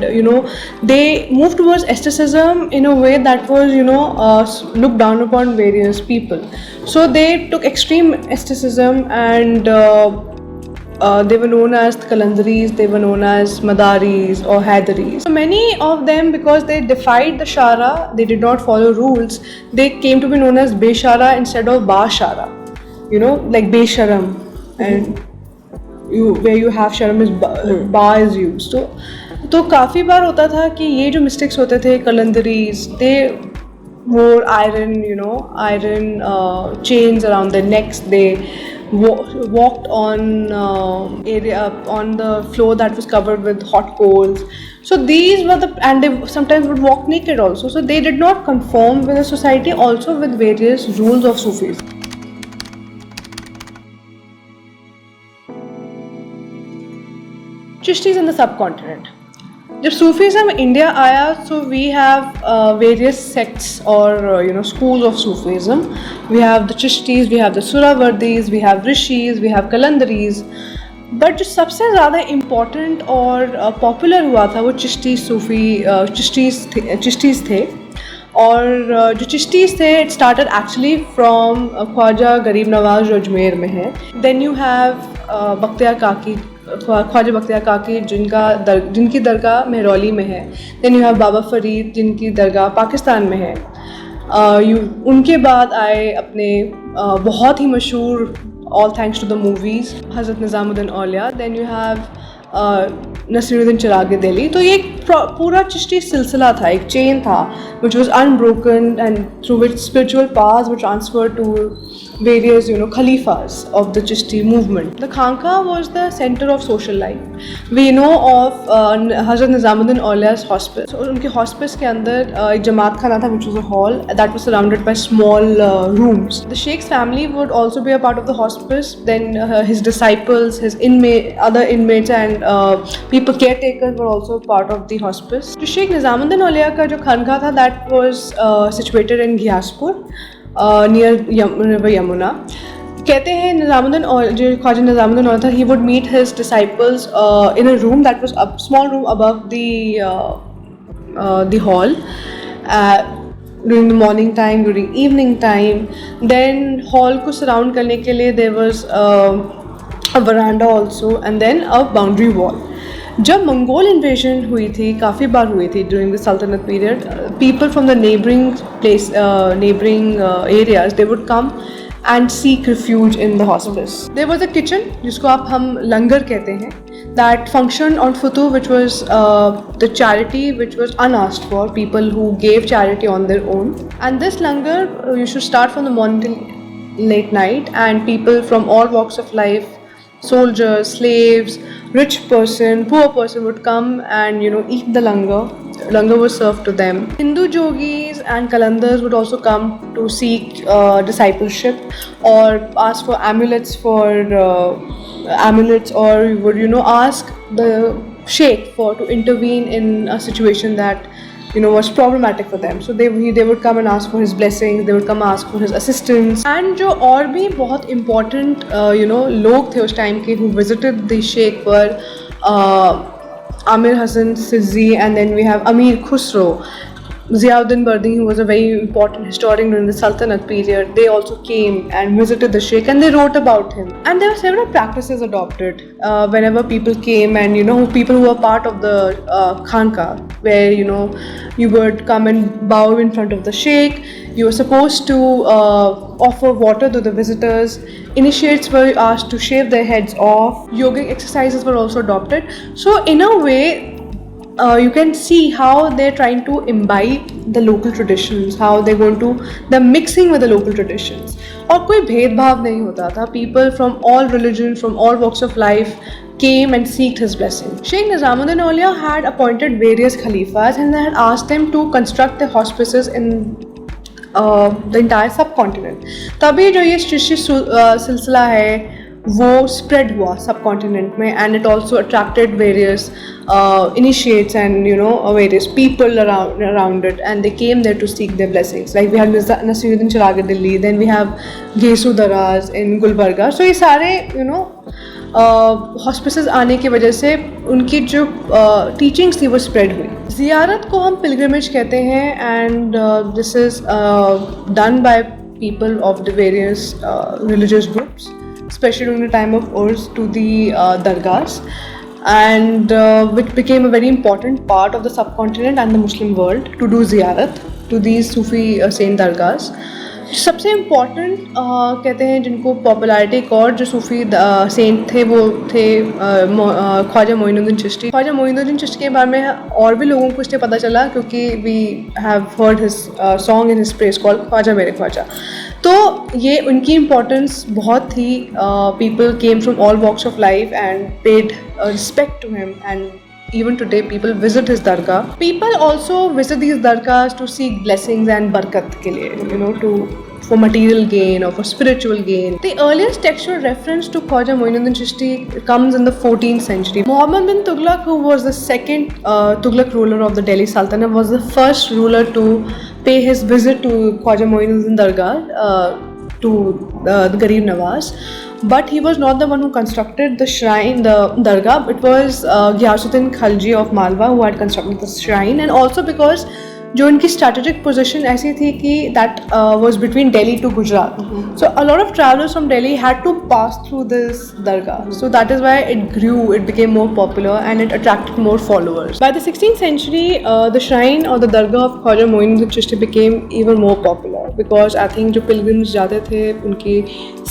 they moved towards asceticism in a way that was looked down upon various people. So they took extreme asceticism, and they were known as Kalandaris, they were known as Madaris or Haidaris. So many of them, because they defied the Shara, they did not follow rules, they came to be known as Beshara instead of Ba-Shara. Like Besharam, and where you have Sharam is Ba is used. तो काफ़ी बार होता था कि ये जो mistakes होते थे, Kalandaris, they wore iron chains around their necks. They walked on on the floor that was covered with hot coals. So these were and they sometimes would walk naked also. So they did not conform with the society, also with various rules of Sufis. Chishtis in the subcontinent. जब Sufism India आया, so we have various sects or schools of Sufism. We have the Chishtis, we have the Suravardis, we have Rishis, we have Kalandaris. But जो सबसे ज़्यादा important और popular हुआ था वो चिश्तीज़ थे. और जो चिश्तीज़ थे, it started actually from Khwaja गरीब नवाज जो अजमेर में है. Then you have Khwaja Bakhtiyar काकी जिनकी दरगाह महरौली में है. Then you have बाबा फरीद जिनकी दरगाह पाकिस्तान में है. उनके बाद आए अपने बहुत ही मशहूर, all thanks to the movies, Hazrat Nizamuddin Auliya. Then you have Naseeruddin चिराग दिल्ली. तो ये पूरा चिश्ती सिलसिला था, एक चेन था which was unbroken and through which spiritual paths were transferred to various khalifas of the Chishti movement. The Khanqa was the center of social life. We know of Hazrat Nizamuddin Aulia's hospice. So उनके hospice के अंदर एक जमात खाना था, which was a hall that was surrounded by small rooms. The Sheikh's family would also be a part of the hospice. Then his disciples, his other inmates and people caretakers were also part of the hospice. तो Sheikh Nizamuddin Aulia का जो खानका था, that was situated in Ghiaspur. Near River Yamuna. कहते हैं जो ख्वाजा निज़ामुद्दीन औलिया था, he would meet his disciples in a room that was a small room above the hall during the morning time, during evening time. Then hall को surround करने के लिए there was a veranda also, and then a boundary wall. जब Mongol invasion हुई थी, काफ़ी बार हुई थी during the sultanate period, people from the neighbouring areas they would come and seek refuge in the hospice. There was a kitchen जिसको हम लंगर कहते हैं, that functioned on Futu, which was the charity which was unasked for, people who gave charity on their own. And this langar you should start from the morning till late night, and people from all walks of life, soldiers, slaves, rich person, poor person would come and eat the langar langar was served to them. Hindu yogis and kalandars would also come to seek discipleship or ask for amulets or would ask the sheikh to intervene in a situation that was problematic for them. So they would come and ask for his blessings, they would come ask for his assistance. And जो और भी बहुत important लोग थे उस time के who visited the sheikh were Amir Hassan Sizzi, and then we have Amir Khusro, Ziauddin Bardi, who was a very important historian during the Sultanate period. They also came and visited the Sheikh and they wrote about him. And there were several practices adopted whenever people came, and people who were part of the Khanka, where you would come and bow in front of the Sheikh. You were supposed to offer water to the visitors. Initiates were asked to shave their heads off. Yogic exercises were also adopted. So in a way, you can see how they're trying to imbibe the local traditions, how they're mixing with the local traditions. और कोई भेदभाव नहीं होता था. People from all religions, from all walks of life came and seeked his blessing. Sheikh Nizamuddin Aulia had appointed various khalifas and they had asked them to construct the hospices in the entire subcontinent. तभी जो ये शिष्य सिलसिला है वो spread हुआ subcontinent में, and it also attracted various initiates and various people around it, and they came there to seek their blessings. Like we have Nasiruddin Chirag in Delhi, then we have Gesu Daraz in Gulbarga. So ये सारे hospices आने की वजह से उनकी जो teachings थी वो spread हुई. ज़ियारत को हम pilgrimage कहते हैं, and this is done by people of the various religious groups, especially during the time of Urs, to the dargahs, and which became a very important part of the subcontinent and the Muslim world to do ziyarat to these Sufi saint dargahs. सबसे important कहते हैं जिनको popularity एक और जो सूफ़ी Saint थे वो थे ख्वाजा मोइनुद्दीन चिश्ती. ख्वाजा मोइनुद्दीन चिश्ती के बारे में और भी लोगों को इसलिए पता चला क्योंकि we have heard his song in his praise called Khwaja Mere Khwaja. तो ये उनकी इम्पोर्टेंस बहुत थी. People came from all walks of life and paid respect to him, and even today people visit his dargah. People also visit these dargahs to seek blessings and barakat ke liye, for material gain or for spiritual gain. The earliest textual reference to Khwaja Moinuddin Chishti comes in the 14th century. Muhammad bin Tughlaq, who was the second Tughlaq ruler of the Delhi Sultanate, was the first ruler to pay his visit to Khwaja Moinuddin Dargah to the Garib Nawaz. But he was not the one who constructed the shrine, the dargah. It was Ghiyasuddin Khalji of Malwa who had constructed the shrine, and also because जो उनकी strategic position ऐसी थी कि that was between Delhi to Gujarat. So a lot of travelers from Delhi had to pass through this dargah. So that is why it grew, it became more popular and it attracted more followers. By the 16th century, the shrine or the dargah of Khwaja Moinuddin Chishti became even more popular because I think जो pilgrims जाते थे उनकी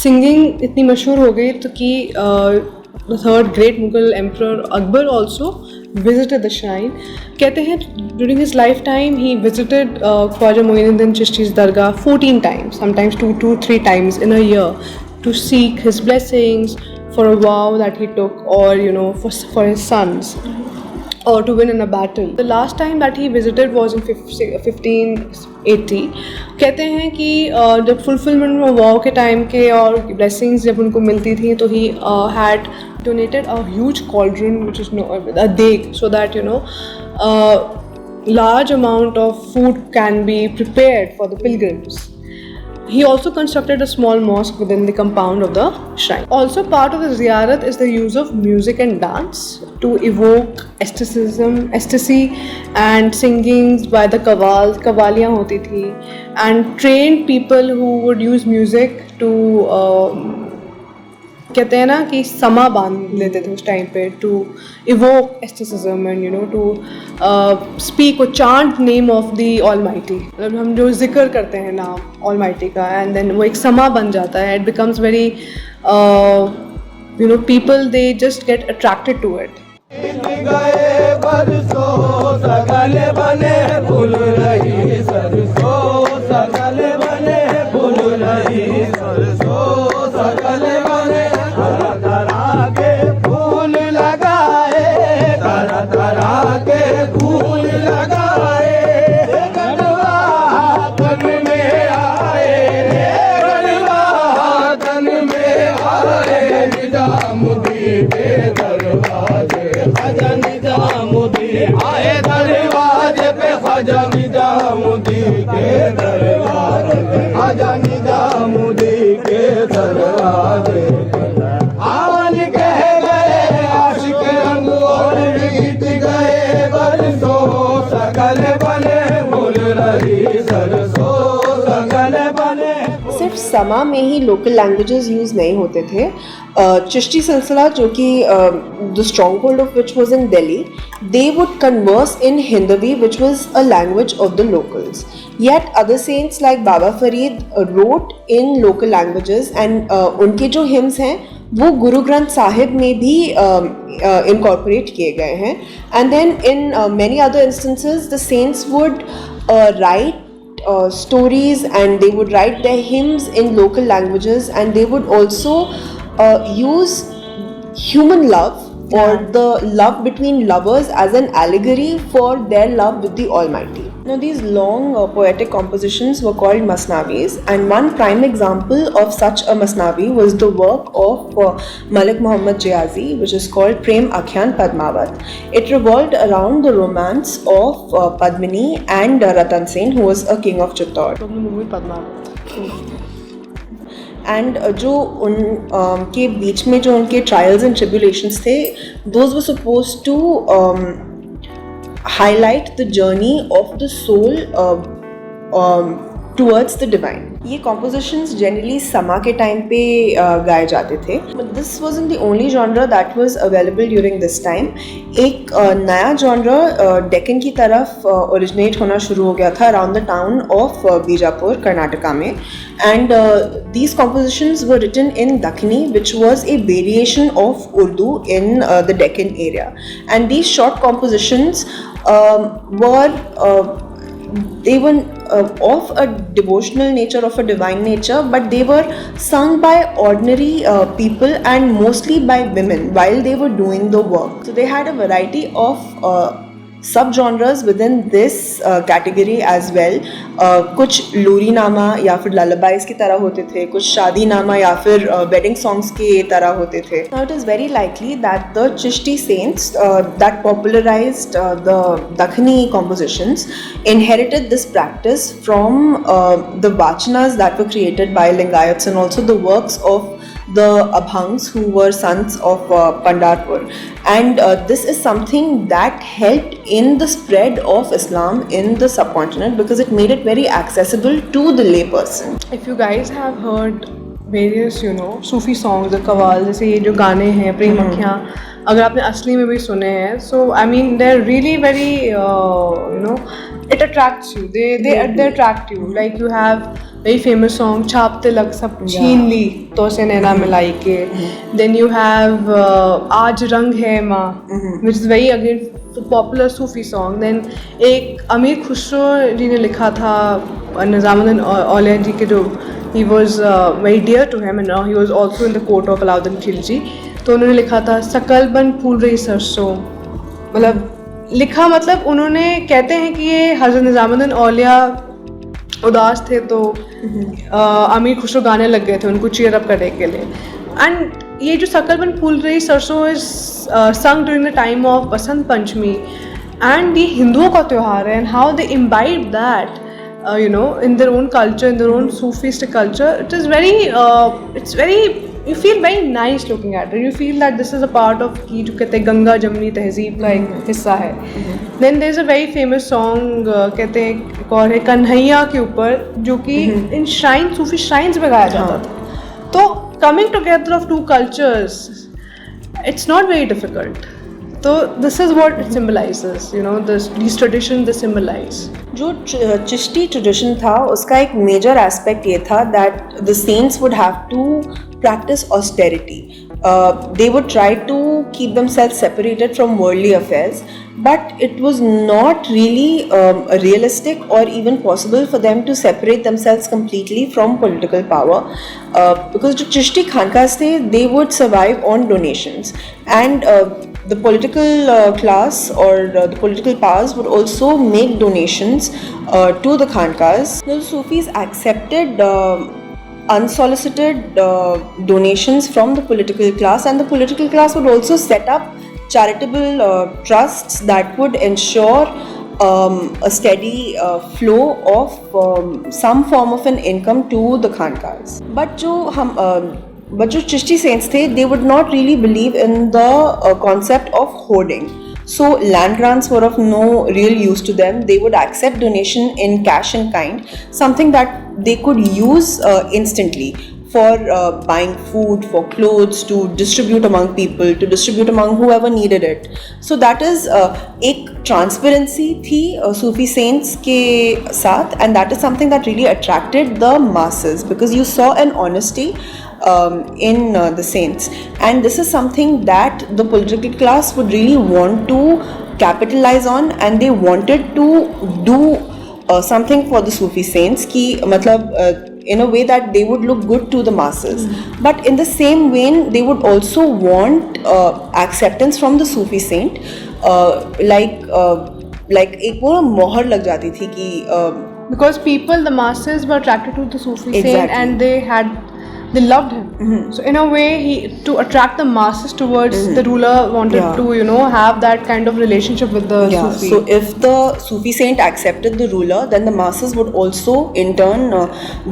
singing इतनी मशहूर हो गई तो कि the third great Mughal emperor Akbar also visited the shrine. कहते हैं during his lifetime he visited Khwaja Moinuddin Chishti's dargah 14 times, sometimes 2-3 times in a year, to seek his blessings for a vow that he took, or for his sons, or to win in a battle. The last time that he visited was in 1580. कहते हैं कि जब fulfillment of vow के time के और blessings जब उनको मिलती थी तो he had donated a huge cauldron, which is a deg, so that large amount of food can be prepared for the pilgrims. He also constructed a small mosque within the compound of the shrine. Also part of the ziyarat is the use of music and dance to evoke ecstasy and singings by the qawwaliyan hoti thi, and trained people who would use music to कहते हैं ना कि समा बांध लेते थे उस time पे to evoke ecstasy and to speak or chant name of the Almighty. मतलब हम जो जिक्र करते हैं नाम Almighty का, and then वो एक समा बन जाता है. It becomes very people, they just get attracted to it. तरह के फूल लगाए आजा निजामुद्दी के दरबार में, आजा निजामुद्दी के दरबार में। आवन कह गए आशिक रंग और बीत गए बरसों, सकल बने फूल रही सरसों, सकल बने। सिर्फ समा में ही लोकल लैंग्वेजेस यूज़ नहीं होते थे। चिश्ती सिलसिला जो कि the strong hold of which was in Delhi, they would converse in Hindavi, which was a language of the locals. Yet other saints like Baba Farid wrote in local languages, and उनके जो hymns हैं वो गुरु ग्रंथ साहिब में भी incorporate किए गए हैं. And then in many other instances the saints would write stories, and they would write their hymns in local languages, and they would also use human love or the love between lovers as an allegory for their love with the Almighty. Now these long poetic compositions were called masnavis, and one prime example of such a masnavi was the work of Malik Muhammad Jiazi, which is called Prem Akhyan Padmavat. It revolved around the romance of Padmini and Ratan Sen, who was a king of Chittor. And जो उनके बीच में जो उनके trials and tribulations थे, those were supposed to highlight the journey of the soul towards the divine. ये compositions generally समा के टाइम पे गाए जाते थे, but this wasn't the only genre that was available during this time. एक नया जॉनरा डेक्कन की तरफ ओरिजिनेट होना शुरू हो गया था around the town of Bijapur, Karnataka में. And these compositions were written in Dakhini, which was a variation of Urdu in the Deccan area. And these short compositions they were of a devotional nature, of a divine nature, but they were sung by ordinary people and mostly by women while they were doing the work. So they had a variety of सब-genres within this category as well. कुछ लोरी नामा या फिर lullabies की तरह होते थे, कुछ शादी नामा या फिर wedding songs की तरह होते थे. Now it is very likely that the Chishti saints that popularized the Dakhini compositions inherited this practice from the vachanas that were created by Lingayats, and also the works of the Abhangs, who were sons of Pandarpur. And this is something that helped in the spread of Islam in the subcontinent, because it made it very accessible to the lay person. If you guys have heard various, Sufi songs, the qawwal, जैसे ये जो गाने हैं प्रेम अखियाँ, अगर आपने असली में भी सुने हैं, so I mean they're really very it attracts you. They attract you. Like you have very famous song छाप तिलक सब छीन ली तो से नैना मिलाई के. Then you have आज रंग है माँ, which is very again popular Sufi song. Then एक अमीर खुसरो जी ने लिखा था निज़ामुद्दीन औलिया जी के, जो he was very dear to him, and he was also in the court of Alauddin Khilji. तो उन्होंने लिखा था सकल बन फूल रही सरसों. मतलब उन्होंने कहते हैं कि ये हज़रत निज़ामुद्दीन औलिया उदास थे तो अमीर खुसरो गाने लग गए थे उनको चीयर अप करने के लिए. एंड ये जो सकल बन फूल रही सरसों इज संग during the time of Basant Panchami, and ये हिंदुओं का त्यौहार है, and how they imbibe that in their own culture, in their own Sufistic culture. It's very you feel very nice looking at it. You feel that this is a part of की जो कहते हैं गंगा जमनी तहजीब का एक हिस्सा है. Then there's a very famous song कहते हैं एक और है कन्हैया के ऊपर, जो कि इन श्राइन सूफी श्राइन्स में गाया जाता था. तो coming together of two cultures, it's not very difficult. So this is what it symbolizes, these traditions they symbolize. जो चिश्ती ट्रेडिशन था उसका एक मेजर एस्पेक्ट ये था that the saints would have to practice austerity. They would try to keep themselves separated from worldly affairs, but it was not really realistic or even possible for them to separate themselves completely from political power, because जो चिश्ती खानकास थे, they would survive on donations, and the political class or the political powers would also make donations to the khankas. The Sufis accepted unsolicited donations from the political class, and the political class would also set up charitable trusts that would ensure a steady flow of some form of an income to the khanqahs. But जो Chishti saints थे, they would not really believe in the concept of hoarding. So land grants were of no real use to them. They would accept donation in cash and kind, something that they could use instantly for buying food, for clothes, to distribute among people, to distribute among whoever needed it. So that is एक transparency थी Sufi saints के साथ, and that is something that really attracted the masses because you saw an honesty in the saints, and this is something that the political class would really want to capitalize on, and they wanted to do something for the Sufi saints ki matlab in a way that they would look good to the masses. But in the same vein, they would also want acceptance from the Sufi saint, like एक वो मोहर लग जाती थी कि because people, the masses, were attracted to the Sufi saint, Exactly. and they loved him. So in a way, to attract the masses towards the ruler, wanted Yeah. to have that kind of relationship with the Sufi. So if the Sufi saint accepted the ruler, then the masses would also in turn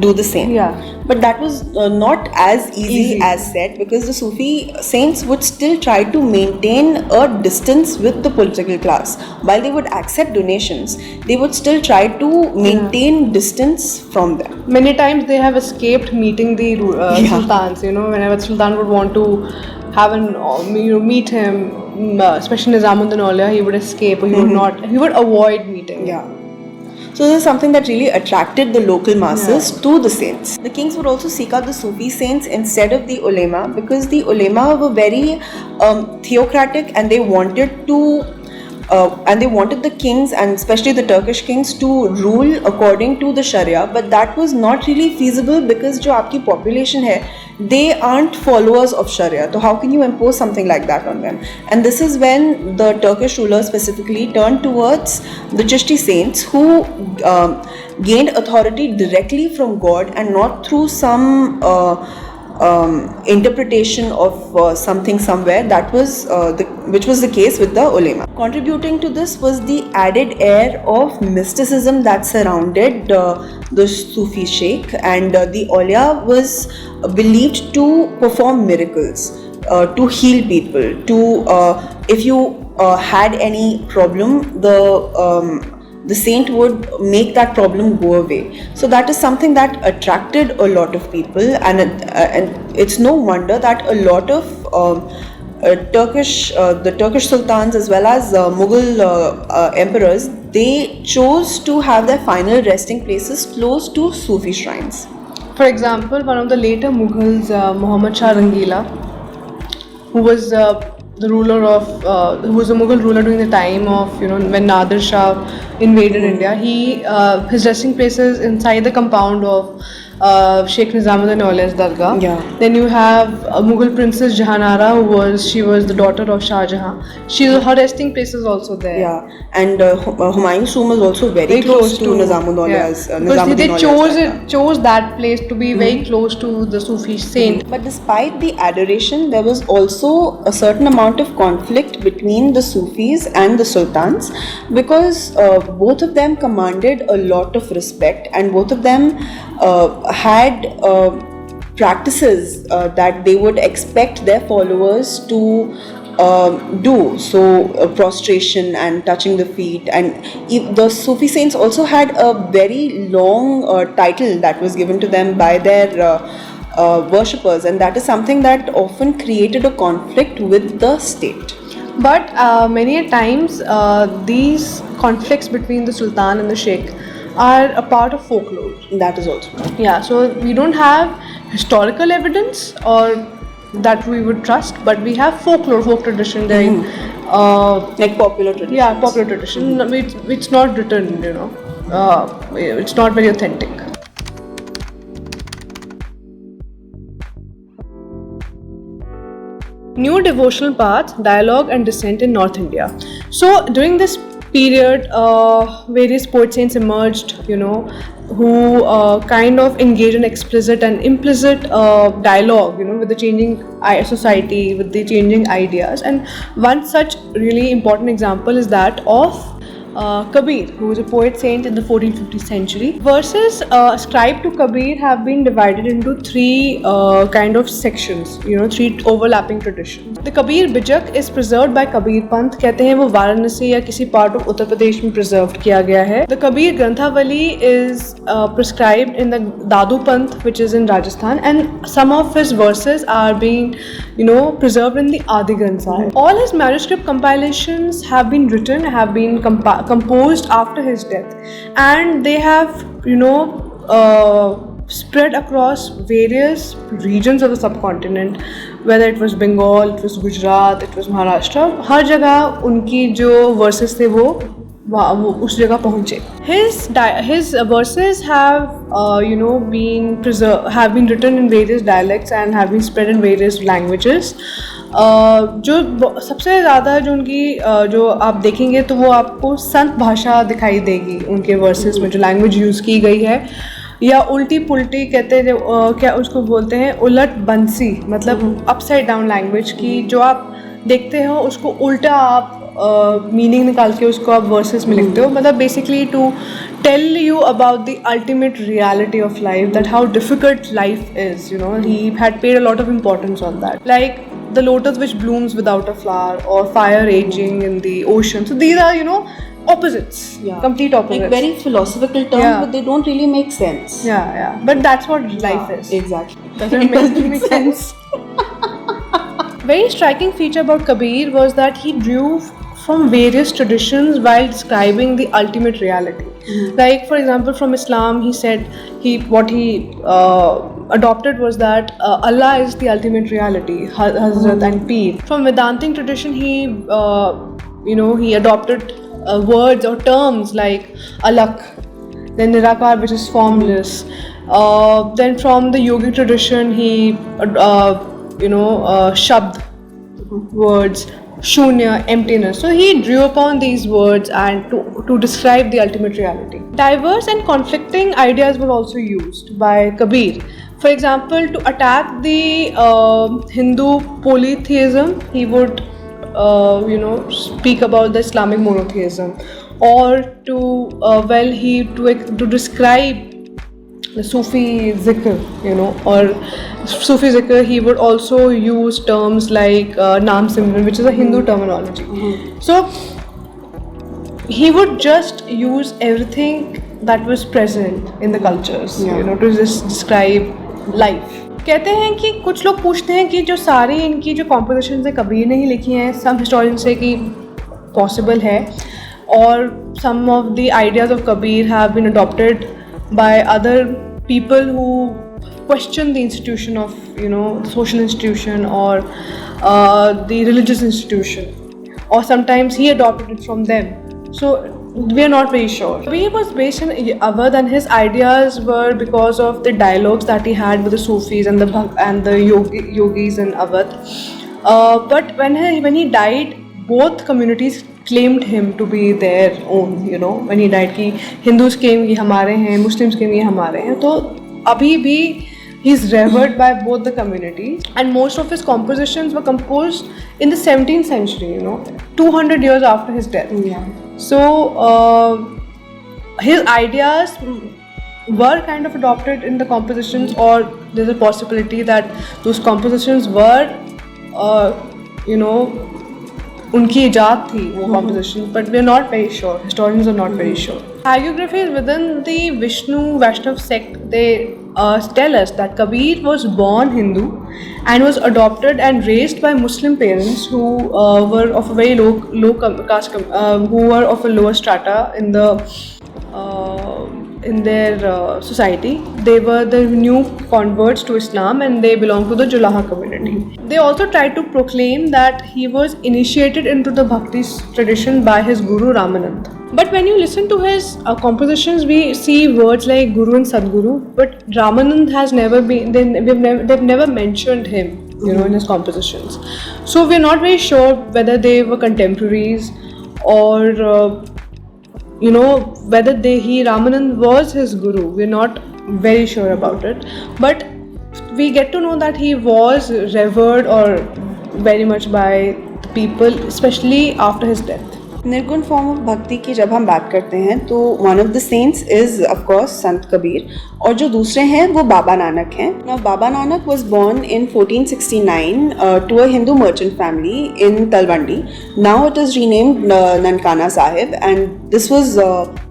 do the same. Yeah. But that was not as easy as said, because the Sufi saints would still try to maintain a distance with the political class. While they would accept donations, they would still try to maintain distance from them. Many times they have escaped meeting the sultans. Whenever the sultan would want to have meet him, especially Nizamuddin Aulia, he would escape, or he would not. He would avoid meeting. Yeah. So this is something that really attracted the local masses to the saints. The kings would also seek out the Sufi saints instead of the ulema, because the ulema were very theocratic, and they wanted to and they wanted the kings, and especially the Turkish kings, to rule according to the Sharia. But that was not really feasible because जो आपकी population है, they aren't followers of Sharia. So how can you impose something like that on them? And this is when the Turkish rulers specifically turned towards the Chishti saints, who gained authority directly from God and not through some interpretation of something somewhere. That was which was the case with the ulema. Contributing to this was the added air of mysticism that surrounded the Sufi sheikh, and the aulia was believed to perform miracles, to heal people, to if you had any problem, the saint would make that problem go away. So that is something that attracted a lot of people, and it's no wonder that a lot of the Turkish sultans as well as Mughal emperors, they chose to have their final resting places close to Sufi shrines. For example, one of the later Mughals, Muhammad Shah Rangila, who was the ruler of, who was a Mughal ruler during the time of, when Nadir Shah invaded India. His resting place is inside the compound of Sheikh Nizamuddin Aulia's Dargah. Yeah. Then you have a Mughal princess Jahanara, she was the daughter of Shah Jahan. Her resting place is also there. Yeah, and Humayun's tomb is also very close to Nizamuddin Aulia's. Because they chose that place to be very close to the Sufi saint. But despite the adoration, there was also a certain amount of conflict between the Sufis and the sultans, because both of them commanded a lot of respect, and both of them had practices that they would expect their followers to do. So prostration and touching the feet, and the Sufi saints also had a very long title that was given to them by their worshippers, and that is something that often created a conflict with the state. But many a times these conflicts between the sultan and the sheikh are a part of folklore. That is also. Yeah, so we don't have historical evidence or that we would trust, but we have folklore tradition, Like popular tradition. yeah, popular tradition. It's not written, it's not very authentic. New devotional path, dialogue and descent in North India. So during this period, various poet saints emerged, who kind of engage in explicit and implicit dialogue, with the changing society, with the changing ideas. And one such really important example is that of Kabir, who was a poet saint in the 14th-15th century. Verses ascribed to Kabir have been divided into three kind of sections, three overlapping traditions. The Kabir Bijak is preserved by Kabir Panth. कहते हैं वो वाराणसी या किसी part of Uttar Pradesh में preserved किया गया है. The Kabir Granthavali is prescribed in the Dadu Panth, which is in Rajasthan, and some of his verses are being, preserved in the Adi Granth Sahib. All his manuscript compilations have been written, have been composed after his death, and they have, spread across various regions of the subcontinent, whether it was Bengal, it was Gujarat, it was Maharashtra. हर जगह उनकी जो verses थे वो उस जगह पहुँचे. His verses have been preserved, have been written in various dialects and have been spread in various languages. जो सबसे ज़्यादा जो उनकी जो आप देखेंगे तो वो आपको संत भाषा दिखाई देगी उनके वर्सेस में, जो लैंग्वेज यूज़ की गई है, या उल्टी पुल्टी कहते हैं क्या उसको बोलते हैं, उलट बंसी, मतलब अपसाइड डाउन लैंग्वेज की जो आप देखते हो उसको उल्टा आप मीनिंग निकाल के उसको आप वर्सेस में लिखते हो. मतलब basically to tell you about the ultimate reality of life, that how difficult life is. He had paid a lot of importance on that, like the lotus which blooms without a flower, or fire raging in the ocean. So these are opposites, complete opposites, like very philosophical terms, but they don't really make sense. But that's what life is. Exactly. Doesn't make sense. Very striking feature about Kabir was that he drew from various traditions while describing the ultimate reality. Like, for example, from Islam, he said what he adopted was that Allah is the ultimate reality, Hazrat and Peer. From Vedantic tradition, he adopted words or terms like alak, then nirakar, which is formless. Then from the yogic tradition, he shabd, words, shunya, emptiness. So he drew upon these words and to describe the ultimate reality. Diverse and conflicting ideas were also used by Kabir. For example, to attack the Hindu polytheism, he would speak about the Islamic monotheism, or to describe the Sufi zikr, or Sufi zikr, he would also use terms like Naam Simran, which is a Hindu terminology. So he would just use everything that was present in the cultures, to just describe life. कहते हैं कि कुछ लोग पूछते हैं कि जो सारी इनकी जो कॉम्पोजिशंस है कबीर ने ही लिखी हैं. सम हिस्टोरियंस से कि पॉसिबल है, और some of the ideas of Kabir have been adopted by other people who question the institution of, the social institution or the religious institution, or sometimes he adopted it from them. So we are not very sure. Kabir was based in Awadh, and his ideas were because of the dialogues that he had with the Sufis and the yogis in Awadh. But when he died, both communities claimed him to be their own. When he died, कि Hindus came ये हमारे हैं, Muslims came ये हमारे हैं. तो अभी भी he's revered by both the communities, and most of his compositions were composed in the 17th century. 200 years after his death. So his ideas were kind of adopted in the compositions, or there's a possibility that those compositions were उनकी इजाद थी वो compositions, but we are not very sure. Historians are not very sure. Hagiographies within the Vishnu Vaishnav sect, they tell us that Kabir was born Hindu and was adopted and raised by Muslim parents who were of a very low caste, who were of a lower strata in their society. They were the new converts to Islam, and they belonged to the Julaha community. They also tried to proclaim that he was initiated into the Bhakti tradition by his Guru Ramanand. But when you listen to his compositions, we see words like Guru and Sadguru, but Ramanand has never been, they've never mentioned him, in his compositions. So we're not very sure whether they were contemporaries, or whether Ramanand was his guru. We're not very sure about it, but we get to know that he was revered or very much by the people, especially after his death. निर्गुण form of भक्ति की जब हम बात करते हैं तो one of the saints is of course संत कबीर, और जो दूसरे हैं वो बाबा नानक हैं. Now Baba Nanak was born in 1469 to a Hindu merchant family in Talwandi. Now it is renamed Nankana Sahib, and this was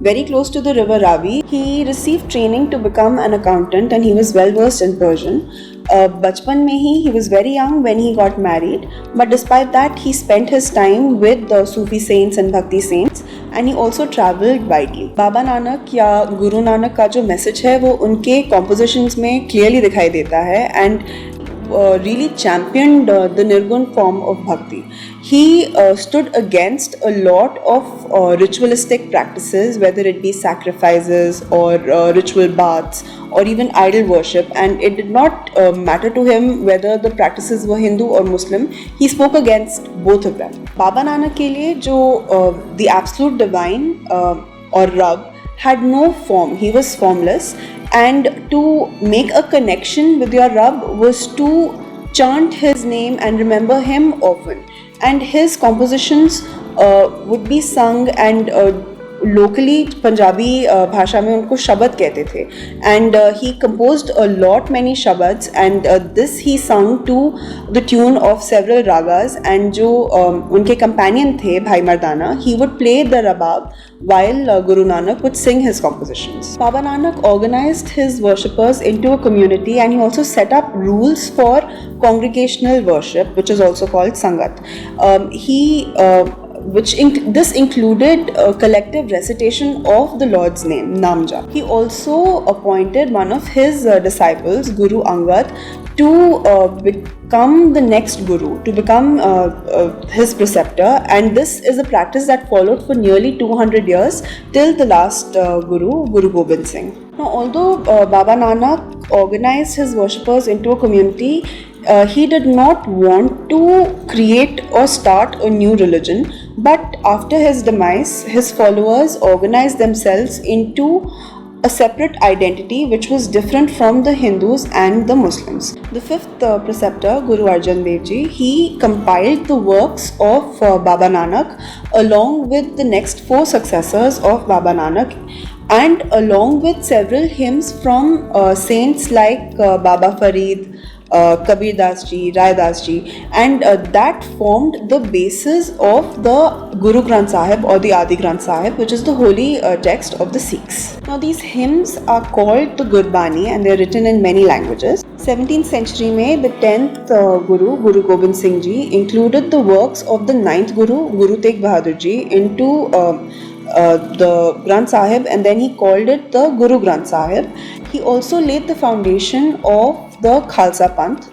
very close to the river Ravi. He received training to become an accountant and he was well versed in Persian. बचपन में ही he was very young when he got married, but despite that he spent his time with the Sufi saints and Bhakti saints, and he also traveled widely. Baba Nanak या गुरु नानक का जो message है वो उनके compositions में clearly दिखाई देता है, and really championed the Nirgun form of Bhakti. He stood against a lot of ritualistic practices, whether it be sacrifices or ritual baths or even idol worship, and it did not matter to him whether the practices were Hindu or Muslim. He spoke against both of them. Baba Nanak ke liye jo the absolute divine or Rab had no form. He was formless, and to make a connection with your Rabb was to chant his name and remember him often. And his compositions would be sung, and locally Punjabi भाषा में उनको शब्द कहते थे, and he composed a lot many shabads, and this he sung to the tune of several ragas. And जो उनके companion थे भाई मर्दाना, he would play the rabab while Guru Nanak would sing his compositions. Baba Nanak organized his worshippers into a community, and he also set up rules for congregational worship, which is also called sangat. This included a collective recitation of the Lord's name, Namja. He also appointed one of his disciples, Guru Angad, to become the next Guru, to become his preceptor, and this is a practice that followed for nearly 200 years till the last Guru, Guru Gobind Singh. Now, although Baba Nanak organized his worshippers into a community, he did not want to create or start a new religion, but after his demise, his followers organized themselves into a separate identity which was different from the Hindus and the Muslims. The fifth preceptor, Guru Arjan Dev Ji, he compiled the works of Baba Nanak along with the next 4 successors of Baba Nanak, and along with several hymns from saints like Baba Farid, Kabir Das Ji, Rai Das Ji, and that formed the basis of the Guru Granth Sahib or the Adi Granth Sahib, which is the holy text of the Sikhs. Now these hymns are called the Gurbani, and they are written in many languages. 17th century में the 10th Guru, Guru Gobind Singh Ji, included the works of the 9th Guru, Guru Tegh Bahadur Ji, into the Granth Sahib, and then he called it the Guru Granth Sahib. He also laid the foundation of the Khalsa Panth,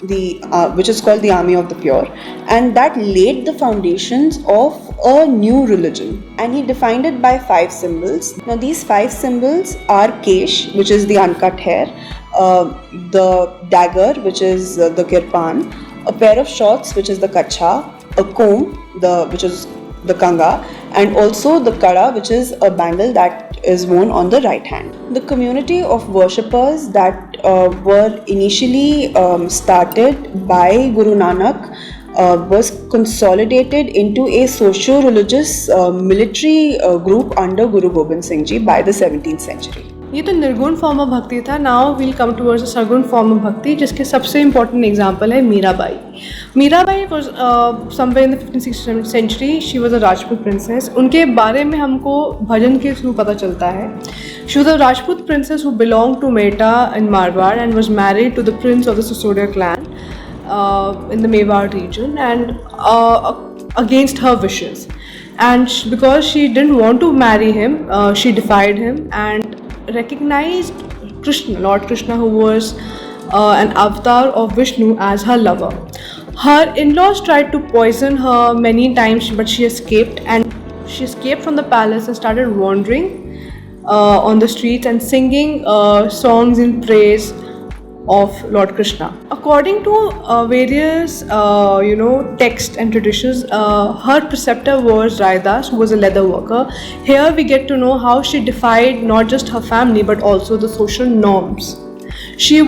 which is called the Army of the Pure, and that laid the foundations of a new religion. And he defined it by 5 symbols. Now these 5 symbols are Kesh, which is the uncut hair, the dagger, which is the kirpan, a pair of shorts, which is the kacha, a comb, which is the kanga, and also the kada, which is a bangle that is worn on the right hand. The community of worshippers that were initially started by Guru Nanak was consolidated into a socio-religious military group under Guru Gobind Singh Ji by the 17th century. ये तो निर्गुण form of bhakti था. Now we'll come towards the saguna form of bhakti, जिसके सबसे important example है Mirabai. Mirabai was somewhere in the 15th century. She was a Rajput princess. उनके बारे में हमको भजन के थ्रू पता चलता है. She was a Rajput princess who belong to Merta in Marwar and was married to the prince of the Sisodia clan in the Mewar region, and against her wishes. And because she didn't want to marry him, she defied him and recognized Krishna, Lord Krishna, who was an avatar of Vishnu, as her lover. Her in-laws tried to poison her many times, but she escaped, and she escaped from the palace and started wandering on the streets and singing songs in praise of Lord Krishna. According to various texts and traditions, her preceptor was Raidas, who was a leather worker. Here we get to know how she defied not just her family but also the social norms. She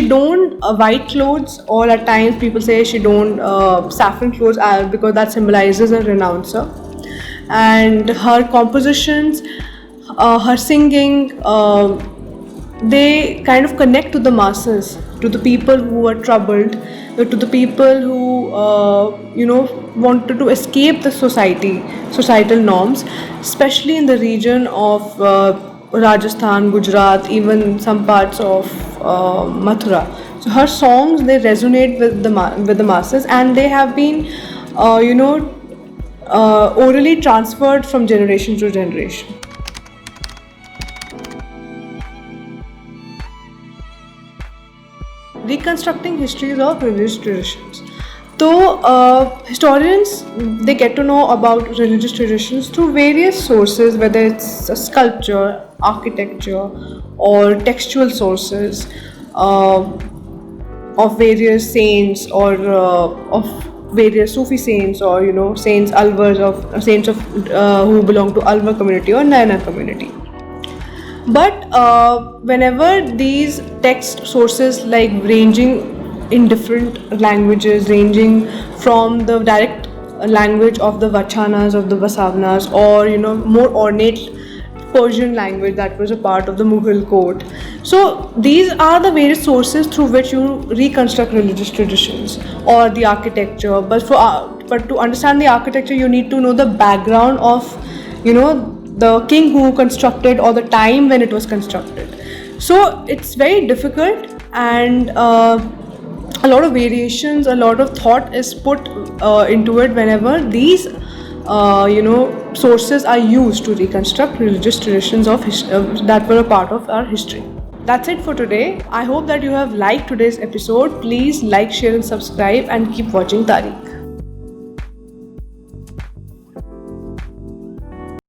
donned white clothes, or at times people say she donned saffron clothes because that symbolizes a renouncer. and her compositions, her singing, they kind of connect to the masses, to the people who are troubled, to the people who wanted to escape the societal norms, especially in the region of Rajasthan, Gujarat, even some parts of Mathura. So her songs, they resonate with the masses, and they have been orally transferred from generation to generation. Reconstructing histories of religious traditions. So, historians, they get to know about religious traditions through various sources, whether it's a sculpture, architecture, or textual sources of various saints, or of various Sufi saints, or saints Alvars, of saints of who belong to Alvar community or Naina community. But whenever these text sources, like ranging in different languages, ranging from the direct language of the Vachanas, of the Vasavanas, or more ornate Persian language that was a part of the Mughal court. So these are the various sources through which you reconstruct religious traditions or the architecture. But to understand the architecture, you need to know the background of the king who constructed, or the time when it was constructed. So it's very difficult, and a lot of variations, a lot of thought is put into it whenever these sources are used to reconstruct religious traditions that were a part of our history. That's it for today. I hope that you have liked today's episode. Please like, share and subscribe, and keep watching Tariq.